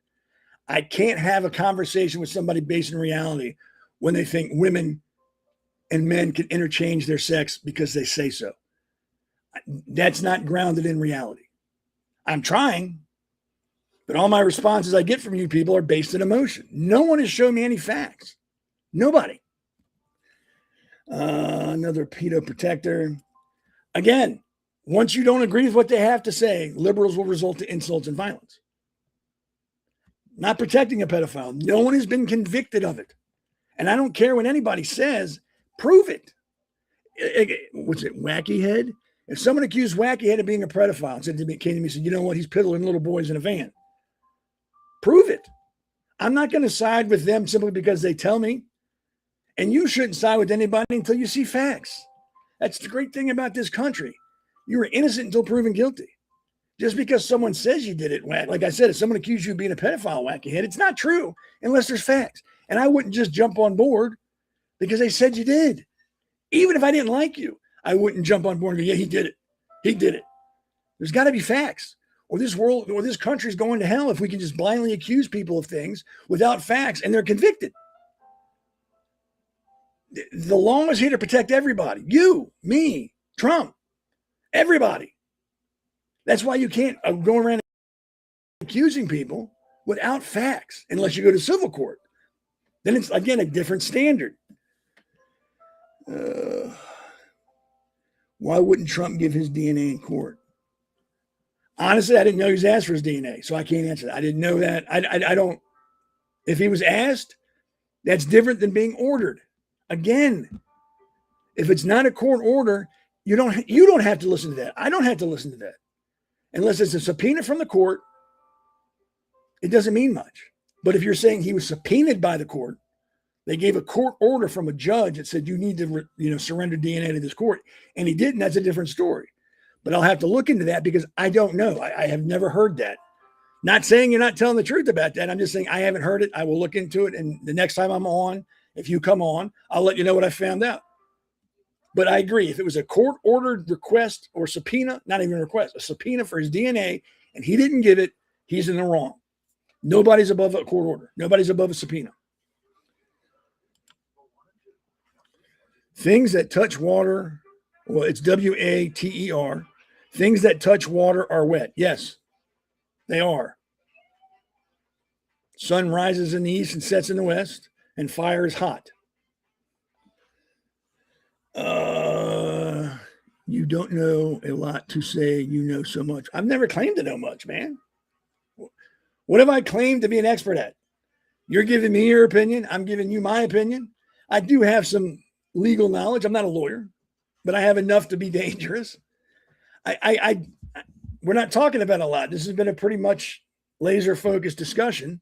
I can't have a conversation with somebody based in reality when they think women and men can interchange their sex because they say so. That's not grounded in reality. I'm trying. But all my responses I get from you people are based in emotion. No one has shown me any facts. Nobody. Another pedo protector. Again, once you don't agree with what they have to say, liberals will resort to insults and violence. Not protecting a pedophile. No one has been convicted of it. And I don't care what anybody says. Prove it. What's it, Wacky Head? If someone accused Wacky Head of being a pedophile and said to me, came to me and said, you know what, he's piddling little boys in a van. Prove it. I'm not going to side with them simply because they tell me. And you shouldn't side with anybody until you see facts. That's the great thing about this country. You are innocent until proven guilty. Just because someone says you did it, like I said, if someone accused you of being a pedophile, Wacky Head, it's not true unless there's facts. And I wouldn't just jump on board because they said you did. Even if I didn't like you, I wouldn't jump on board and go, yeah, he did it. He did it. There's got to be facts, or this world or this country's going to hell if we can just blindly accuse people of things without facts and they're convicted. The law is here to protect everybody. You, me, Trump, everybody. That's why you can't go around accusing people without facts unless you go to civil court. Then it's, again, a different standard. Why wouldn't Trump give his DNA in court? Honestly, I didn't know he was asked for his DNA, so I can't answer that. I didn't know that. I don't. If he was asked, that's different than being ordered. Again, if it's not a court order, you don't have to listen to that. I don't have to listen to that. Unless it's a subpoena from the court, it doesn't mean much. But if you're saying he was subpoenaed by the court, they gave a court order from a judge that said you need to surrender DNA to this court, and he didn't, that's a different story. But I'll have to look into that because I don't know. I have never heard that. Not saying you're not telling the truth about that. I'm just saying I haven't heard it. I will look into it, and the next time I'm on, if you come on, I'll let you know what I found out. But I agree. If it was a court-ordered request or subpoena, not even a request, a subpoena for his DNA, and he didn't give it, he's in the wrong. Nobody's above a court order. Nobody's above a subpoena. Things that touch water, well, it's WATER. Things that touch water are wet. Yes, they are. Sun rises in the east and sets in the west, and fire is hot. You don't know a lot to say you know so much. I've never claimed to know much, man. What have I claimed to be an expert at? You're giving me your opinion. I'm giving you my opinion. I do have some legal knowledge. I'm not a lawyer, but I have enough to be dangerous. We're not talking about a lot. This has been a pretty much laser focused discussion.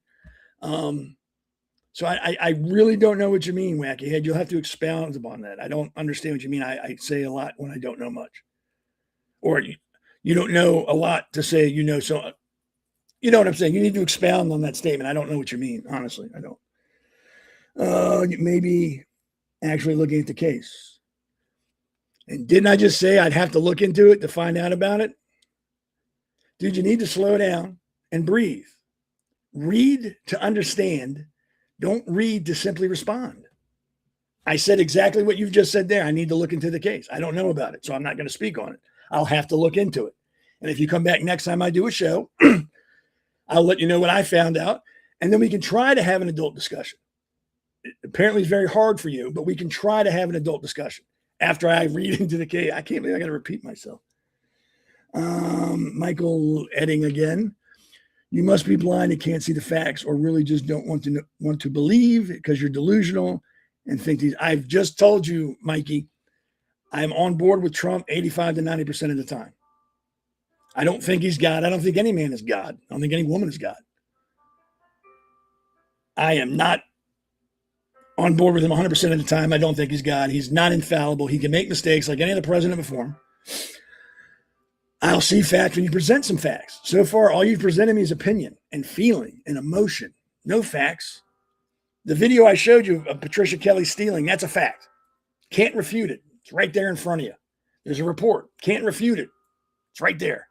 So I really don't know what you mean, Wacky Head. You'll have to expound upon that. I don't understand what you mean. I say a lot when I don't know much. Or you don't know a lot to say you know so. You know what I'm saying? You need to expound on that statement. I don't know what you mean. Honestly, I don't. Maybe actually looking at the case. And didn't I just say I'd have to look into it to find out about it? Dude, you need to slow down and breathe. Read to understand. Don't read to simply respond. I said exactly what you've just said there. I need to look into the case. I don't know about it, so I'm not going to speak on it. I'll have to look into it. And if you come back next time I do a show, I'll let you know what I found out, and then we can try to have an adult discussion. Apparently it's very hard for you, but we can try to have an adult discussion after I read into the case. I can't believe I got to repeat myself. Michael Edding again. You must be blind and can't see the facts, or really just don't want to believe because you're delusional and think these. I've just told you, Mikey, I'm on board with Trump 85 to 90% of the time. I don't think he's God. I don't think any man is God. I don't think any woman is God. I am not on board with him 100% of the time. I don't think he's God. He's not infallible. He can make mistakes like any other president before him. I'll see facts when you present some facts. So far, all you've presented me is opinion and feeling and emotion. No facts. The video I showed you of Patricia Kelly stealing, that's a fact. Can't refute it. It's right there in front of you. There's a report. Can't refute it. It's right there.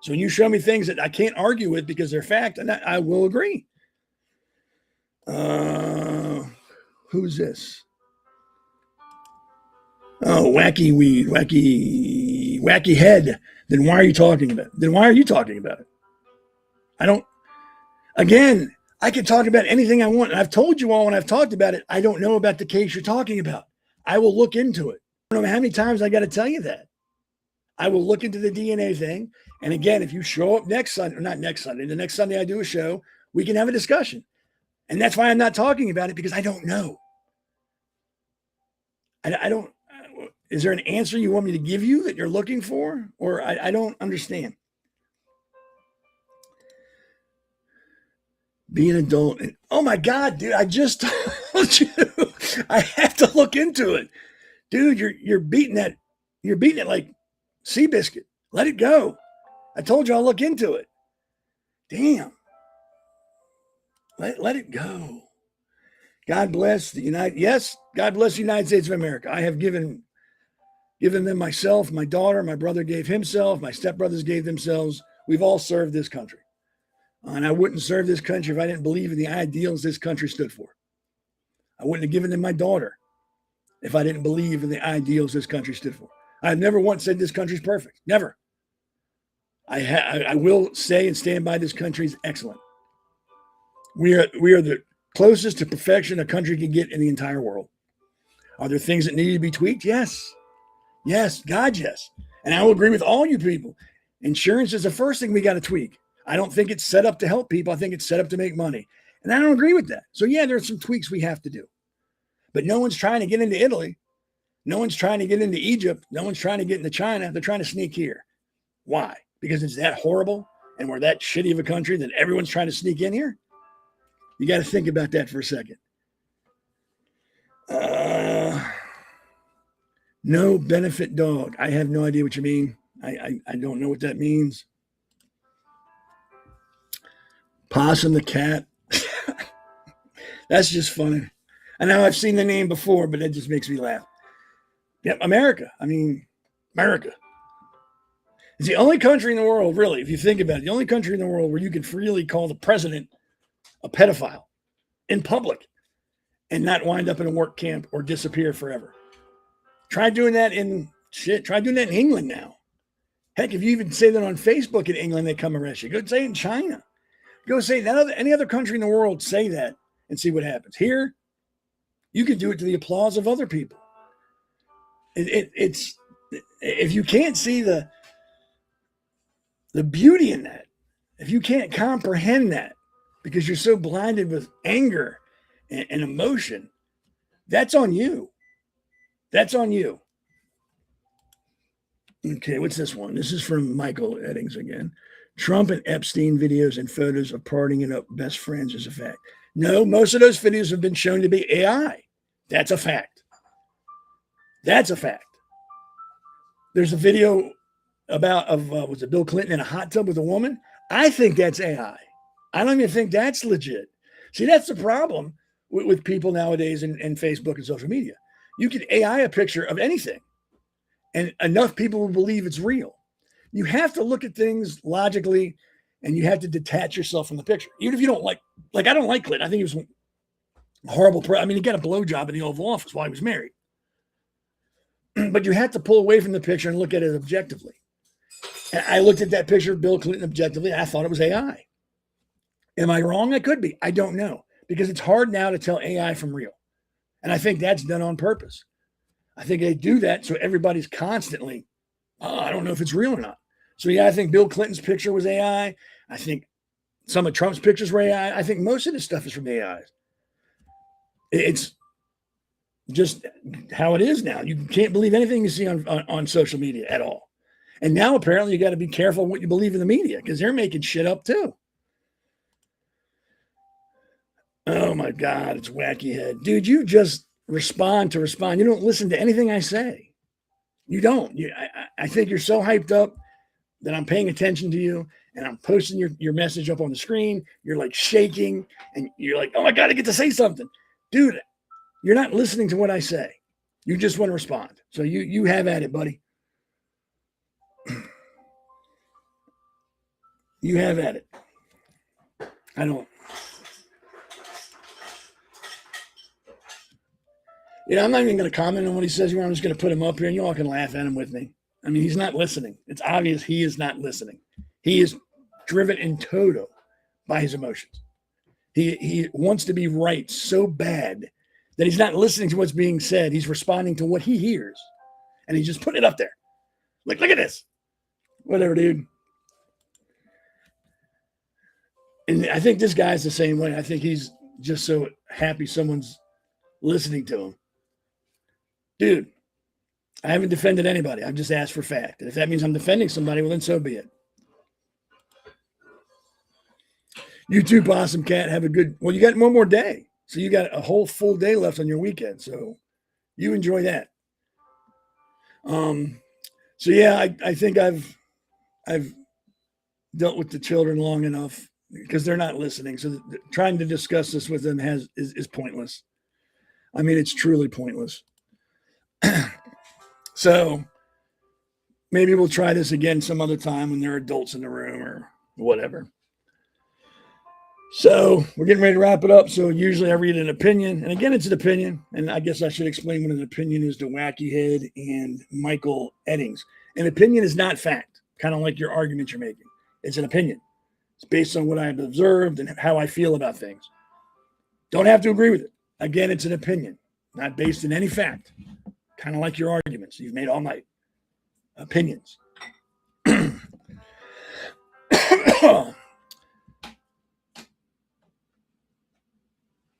So when you show me things that I can't argue with because they're fact, and I will agree. Who's this? Oh, wacky weed, wacky head. Then why are you talking about it? I don't, Again, I can talk about anything I want. And I've told you all when I've talked about it, I don't know about the case you're talking about. I will look into it. I don't know how many times I got to tell you that. I will look into the DNA thing. And again, if you show up next Sunday, or not next Sunday, the next Sunday I do a show, we can have a discussion. And that's why I'm not talking about it, because I don't know. I don't, is there an answer you want me to give you that you're looking for? Or I don't understand. Be an adult. And, oh my God, dude, I just told you I have to look into it. Dude, you're beating it like Seabiscuit. Let it go. I told you I'll look into it. Damn. Let it go. God bless the God bless the United States of America. I have given them myself, my daughter, my brother gave himself, my stepbrothers gave themselves. We've all served this country. And I wouldn't serve this country if I didn't believe in the ideals this country stood for. I wouldn't have given them my daughter if I didn't believe in the ideals this country stood for. I've never once said this country's perfect. Never. I will say and stand by this country's excellent. We are the closest to perfection a country can get in the entire world. Are there things that need to be tweaked? Yes. Yes. God, yes. And I will agree with all you people. Insurance is the first thing we got to tweak. I don't think it's set up to help people. I think it's set up to make money. And I don't agree with that. So yeah, there's some tweaks we have to do. But no one's trying to get into Italy. No one's trying to get into Egypt. No one's trying to get into China. They're trying to sneak here. Why? Because it's that horrible and we're that shitty of a country that everyone's trying to sneak in here? You got to think about that for a second. No benefit dog. I have no idea what you mean. I don't know what that means. Possum the cat. That's just funny. I know I've seen the name before, but that just makes me laugh. Yep, America. I mean, America. It's the only country in the world, really, if you think about it, the only country in the world where you can freely call the president a pedophile in public and not wind up in a work camp or disappear forever. Try doing that in England now. Heck, if you even say that on Facebook in England, they come arrest you. Go say it in China. Go say that any other country in the world, say that and see what happens. Here, you can do it to the applause of other people. It's if you can't see the beauty in that, if you can't comprehend that because you're so blinded with anger and emotion, that's on you. That's on you. Okay, what's this one? This is from Michael Eddings again. Trump and Epstein videos and photos of partying up best friends is a fact. No, most of those videos have been shown to be AI. That's a fact. That's a fact. There's a video was it Bill Clinton in a hot tub with a woman? I think that's AI. I don't even think that's legit. See, that's the problem with people nowadays in Facebook and social media. You can AI a picture of anything, and enough people will believe it's real. You have to look at things logically, and you have to detach yourself from the picture. Even if you don't like I don't like Clinton. I think he was a horrible. I mean, he got a blowjob in the Oval Office while he was married. But you have to pull away from the picture and look at it objectively. And I looked at that picture of Bill Clinton objectively. I thought it was AI. Am I wrong? I could be. I don't know. Because it's hard now to tell AI from real. And I think that's done on purpose. I think they do that so everybody's constantly, I don't know if it's real or not. So yeah, I think Bill Clinton's picture was AI. I think some of Trump's pictures were AI. I think most of this stuff is from AI. It's just how it is now. You can't believe anything you see on social media at all. And now apparently you got to be careful what you believe in the media because they're making shit up too. Oh my God, it's wacky head. Dude, you just respond. You don't listen to anything I say. You don't. I think you're so hyped up that I'm paying attention to you and I'm posting your message up on the screen. You're like shaking and you're like, oh my God, I get to say something. Dude, you're not listening to what I say. You just want to respond. So you have at it, buddy. You have at it. I don't. I'm not even going to comment on what he says here. I'm just going to put him up here and you all can laugh at him with me. I mean, he's not listening. It's obvious he is not listening. He is driven in toto by his emotions. He wants to be right so bad that he's not listening to what's being said. He's responding to what he hears. And he's just putting it up there. Like, look at this. Whatever, dude. And I think this guy's the same way. I think he's just so happy someone's listening to him. Dude, I haven't defended anybody. I've just asked for fact. And if that means I'm defending somebody, well, then so be it. You too, Possum Cat. Have a good, well, you got one more day. So you got a whole full day left on your weekend. So you enjoy that. So yeah, I think I've dealt with the children long enough because they're not listening. So trying to discuss this with them is pointless. I mean, it's truly pointless. So maybe we'll try this again some other time when there are adults in the room or whatever. So we're getting ready to wrap it up. So usually I read an opinion. And again, it's an opinion. And I guess I should explain what an opinion is to Wacky Head and Michael Eddings. An opinion is not fact, kind of like your argument you're making. It's an opinion. It's based on what I've observed and how I feel about things. Don't have to agree with it. Again, it's an opinion, not based in any fact. Kind of like your arguments you've made all night. Opinions.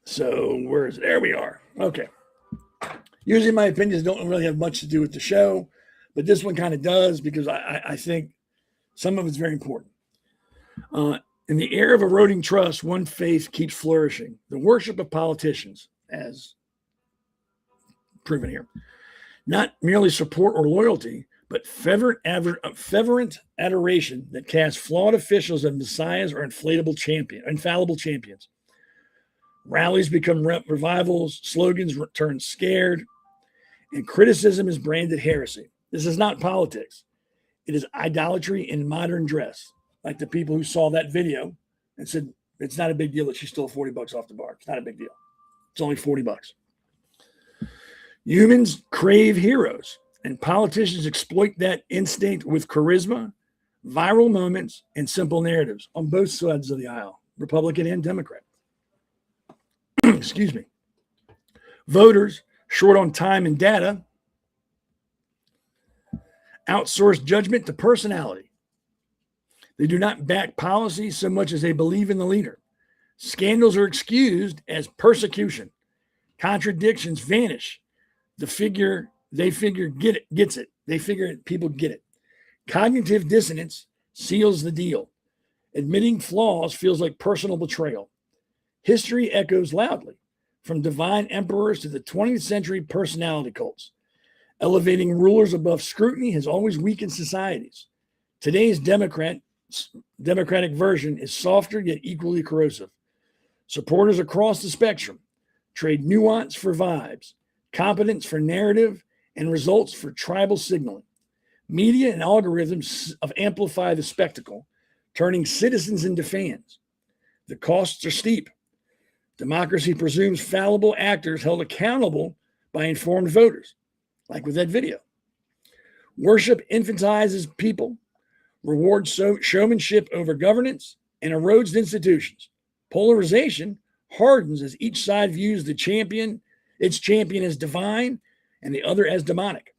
So where is it? There we are. Okay. Usually my opinions don't really have much to do with the show, but this one kind of does because I think some of it's very important. In the era of eroding trust, one faith keeps flourishing: the worship of politicians, as proven here. Not merely support or loyalty, but fervent adoration that casts flawed officials as messiahs or infallible champions. Rallies become revivals, slogans turn scared, and criticism is branded heresy. This is not politics. It is idolatry in modern dress. Like the people who saw that video and said, it's not a big deal that she stole $40 off the bar. It's not a big deal. It's only $40. Humans crave heroes, and politicians exploit that instinct with charisma, viral moments, and simple narratives on both sides of the aisle, Republican and Democrat. Excuse me. Voters, short on time and data, outsource judgment to personality. They do not back policy so much as they believe in the leader. Scandals are excused as persecution. Contradictions vanish. They figure gets it. They figure people get it. Cognitive dissonance seals the deal. Admitting flaws feels like personal betrayal. History echoes loudly, from divine emperors to the 20th century personality cults. Elevating rulers above scrutiny has always weakened societies. Today's democratic version is softer yet equally corrosive. Supporters across the spectrum trade nuance for vibes, competence for narrative, and results for tribal signaling. Media and algorithms amplify the spectacle, turning citizens into fans. The costs are steep. Democracy presumes fallible actors held accountable by informed voters, like with that video. Worship infantizes people, rewards showmanship over governance, and erodes institutions. Polarization hardens as each side views its champion as divine and the other as demonic.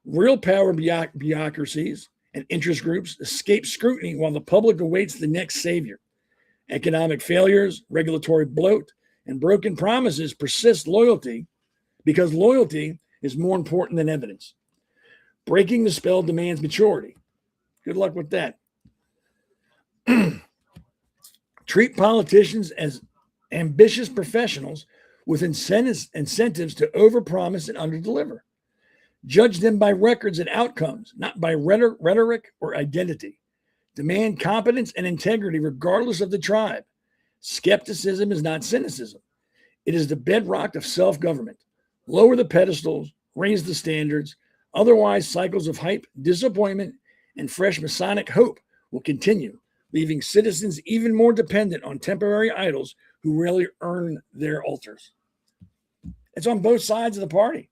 Real power bureaucracies and interest groups escape scrutiny while the public awaits the next savior. Economic failures, regulatory bloat, and broken promises persist loyalty because loyalty is more important than evidence. Breaking the spell demands maturity. Good luck with that. Treat politicians as ambitious professionals with incentives to overpromise and underdeliver. Judge them by records and outcomes, not by rhetoric or identity. Demand competence and integrity regardless of the tribe. Skepticism is not cynicism. It is the bedrock of self-government. Lower the pedestals, raise the standards. Otherwise, cycles of hype, disappointment, and fresh Masonic hope will continue, leaving citizens even more dependent on temporary idols who rarely earn their altars. It's on both sides of the party.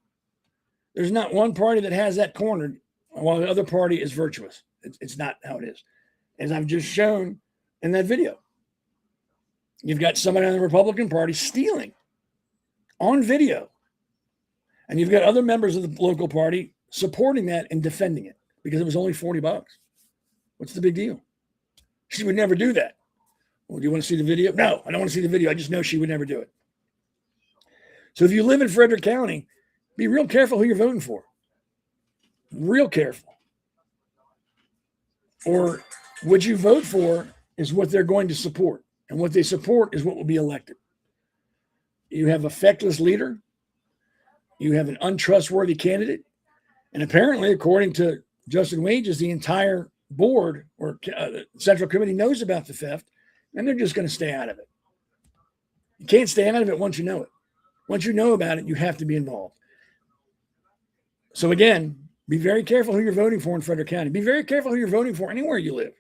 There's not one party that has that cornered while the other party is virtuous. It's not how it is. As I've just shown in that video. You've got somebody on the Republican Party stealing on video. And you've got other members of the local party supporting that and defending it because it was only $40. What's the big deal? She would never do that. Well, do you want to see the video? No, I don't want to see the video. I just know she would never do it. So if you live in Frederick County, be real careful who you're voting for. Real careful. Or what you vote for is what they're going to support. And what they support is what will be elected. You have a feckless leader. You have an untrustworthy candidate. And apparently, according to Justin Wages, the entire board or central committee knows about the theft, and they're just going to stay out of it. You can't stay out of it once you know it. Once you know about it, you have to be involved. So again, be very careful who you're voting for in Frederick County. Be very careful who you're voting for anywhere you live.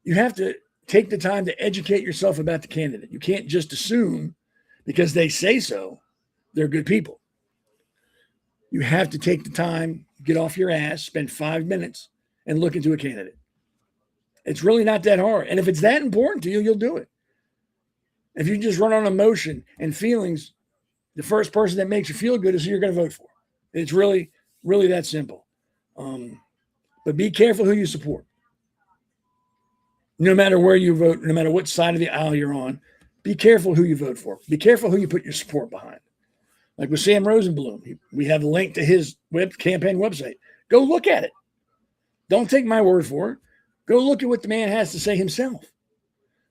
You have to take the time to educate yourself about the candidate. You can't just assume because they say so, they're good people. You have to take the time, get off your ass, spend 5 minutes, and look into a candidate. It's really not that hard. And if it's that important to you, you'll do it. If you just run on emotion and feelings, the first person that makes you feel good is who you're going to vote for. It's really, really that simple. But be careful who you support. No matter where you vote, no matter what side of the aisle you're on, be careful who you vote for. Be careful who you put your support behind. Like with Sam Rosenbloom, we have a link to his campaign website. Go look at it. Don't take my word for it. Go look at what the man has to say himself.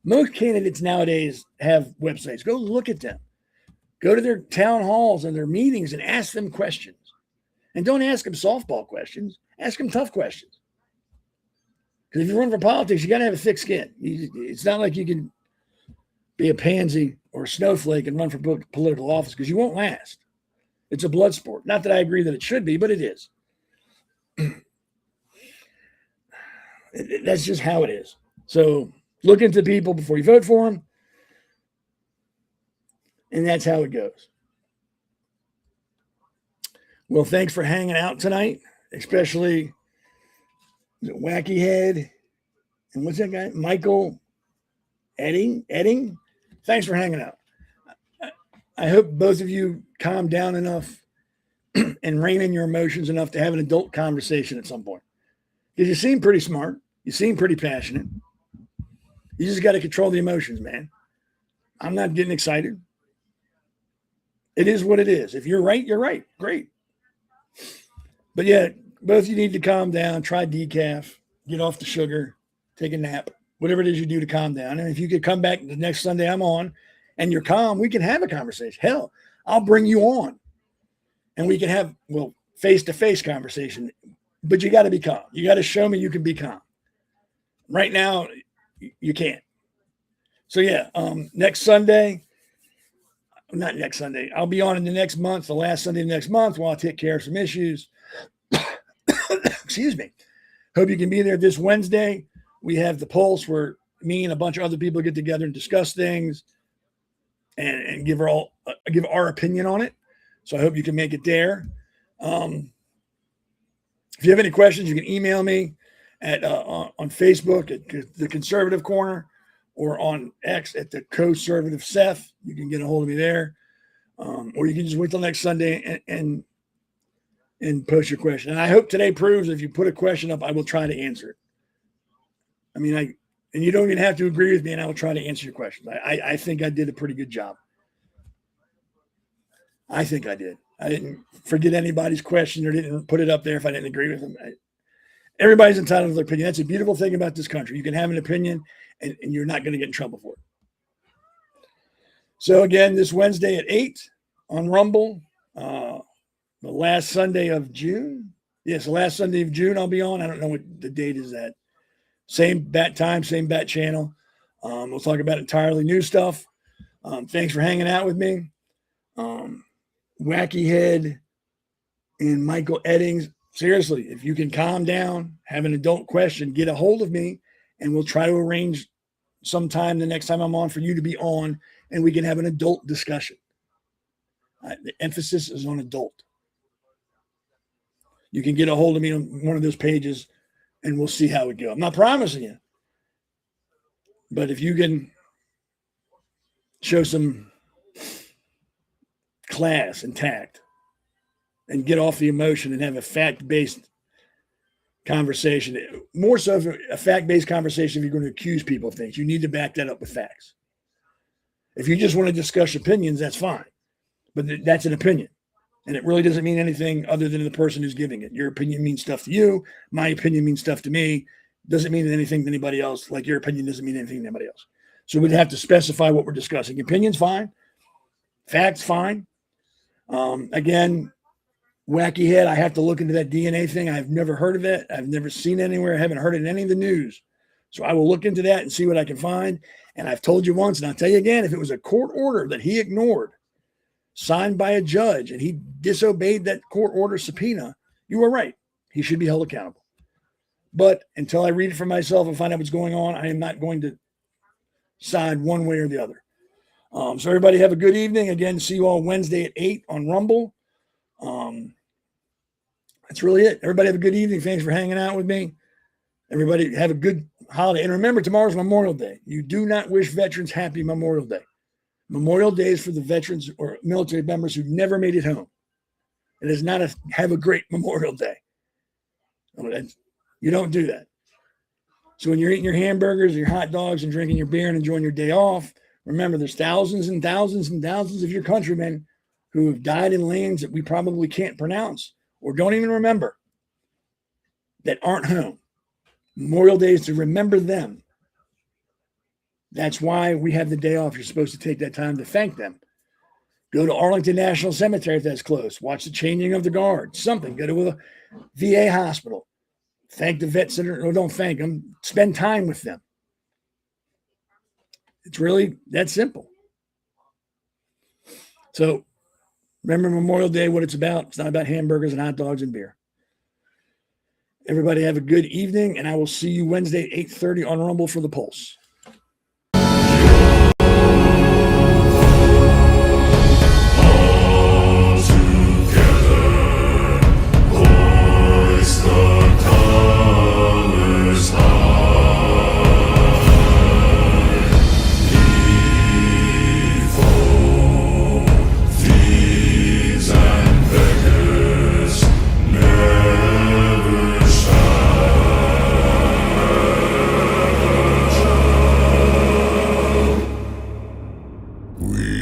Most candidates nowadays have websites. Go look at them. Go to their town halls and their meetings and ask them questions. And don't ask them softball questions. Ask them tough questions. Because if you run for politics, you got to have a thick skin. It's not like you can be a pansy or a snowflake and run for political office because you won't last. It's a blood sport. Not that I agree that it should be, but it is. That's just how it is. So look into people before you vote for them. And that's how it goes. Well, thanks for hanging out tonight, especially Wacky Head. And what's that guy? Michael Edding. Thanks for hanging out. I hope both of you calm down enough and rein in your emotions enough to have an adult conversation at some point. Because you seem pretty smart. You seem pretty passionate. You just got to control the emotions, man. I'm not getting excited. It is what it is. If you're right, you're right. Great. But yeah, both of you need to calm down, try decaf, get off the sugar, take a nap, whatever it is you do to calm down. And if you could come back the next Sunday I'm on and you're calm, we can have a conversation. Hell, I'll bring you on and we can have, face-to-face conversation. But you got to be calm. You got to show me you can be calm. Right now, you can't. So yeah, next Sunday, not next Sunday, I'll be on in the next month, the last Sunday of next month while I take care of some issues. Excuse me. Hope you can be there this Wednesday. We have the Pulse where me and a bunch of other people get together and discuss things and give our opinion on it. So I hope you can make it there. If you have any questions, you can email me at on Facebook at the Conservative Corner or on X at the Conservative Seth. You can get a hold of me there. Or you can just wait till next Sunday and post your question. And I hope today proves if you put a question up, I will try to answer it. I mean, and you don't even have to agree with me, and I will try to answer your questions. I think I did a pretty good job. I think I did. I didn't forget anybody's question or didn't put it up there if I didn't agree with them. Everybody's entitled to their opinion. That's a beautiful thing about this country. You can have an opinion, and you're not going to get in trouble for it. So again, this Wednesday at 8 on Rumble, the last Sunday of June. Yes, the last Sunday of June I'll be on. I don't know what the date is at. Same bat time, same bat channel. We'll talk about entirely new stuff. Thanks for hanging out with me. Wacky Head and Michael Eddings. Seriously, if you can calm down, have an adult question, get a hold of me, and we'll try to arrange sometime the next time I'm on for you to be on, and we can have an adult discussion. The emphasis is on adult. You can get a hold of me on one of those pages, and we'll see how it goes. I'm not promising you, but if you can show some class and tact and get off the emotion and have a fact-based conversation. More so a fact-based conversation if you're going to accuse people of things. You need to back that up with facts. If you just want to discuss opinions, that's fine. But that's an opinion. And it really doesn't mean anything other than the person who's giving it. Your opinion means stuff to you. My opinion means stuff to me. Doesn't mean anything to anybody else. Like your opinion doesn't mean anything to anybody else. So we'd have to specify what we're discussing. Opinions, fine. Facts, fine. Again, wacky head, I have to look into that DNA thing. I've never heard of it. I've never seen it anywhere. I haven't heard it in any of the news. So I will look into that and see what I can find. And I've told you once, and I'll tell you again, if it was a court order that he ignored, signed by a judge, and he disobeyed that court order subpoena, you were right. He should be held accountable. But until I read it for myself and find out what's going on, I am not going to side one way or the other. So everybody have a good evening. Again, see you all Wednesday at 8 on Rumble. That's really it. Everybody have a good evening. Thanks for hanging out with me. Everybody have a good holiday. And remember, tomorrow's Memorial Day. You do not wish veterans happy Memorial Day. Memorial Day is for the veterans or military members who never made it home. It is not have a great Memorial Day. You don't do that. So when you're eating your hamburgers, your hot dogs, and drinking your beer and enjoying your day off, remember there's thousands and thousands and thousands of your countrymen who have died in lands that we probably can't pronounce or don't even remember that aren't home. Memorial Day is to remember them. That's why we have the day off. You're supposed to take that time to thank them. Go to Arlington National Cemetery if that's close. Watch the changing of the guard. Something. Go to a VA hospital. Thank the vet center. Or don't thank them. Spend time with them. It's really that simple. So remember Memorial Day, what it's about. It's not about hamburgers and hot dogs and beer. Everybody have a good evening, and I will see you Wednesday at 8:30 on Rumble for the Pulse. We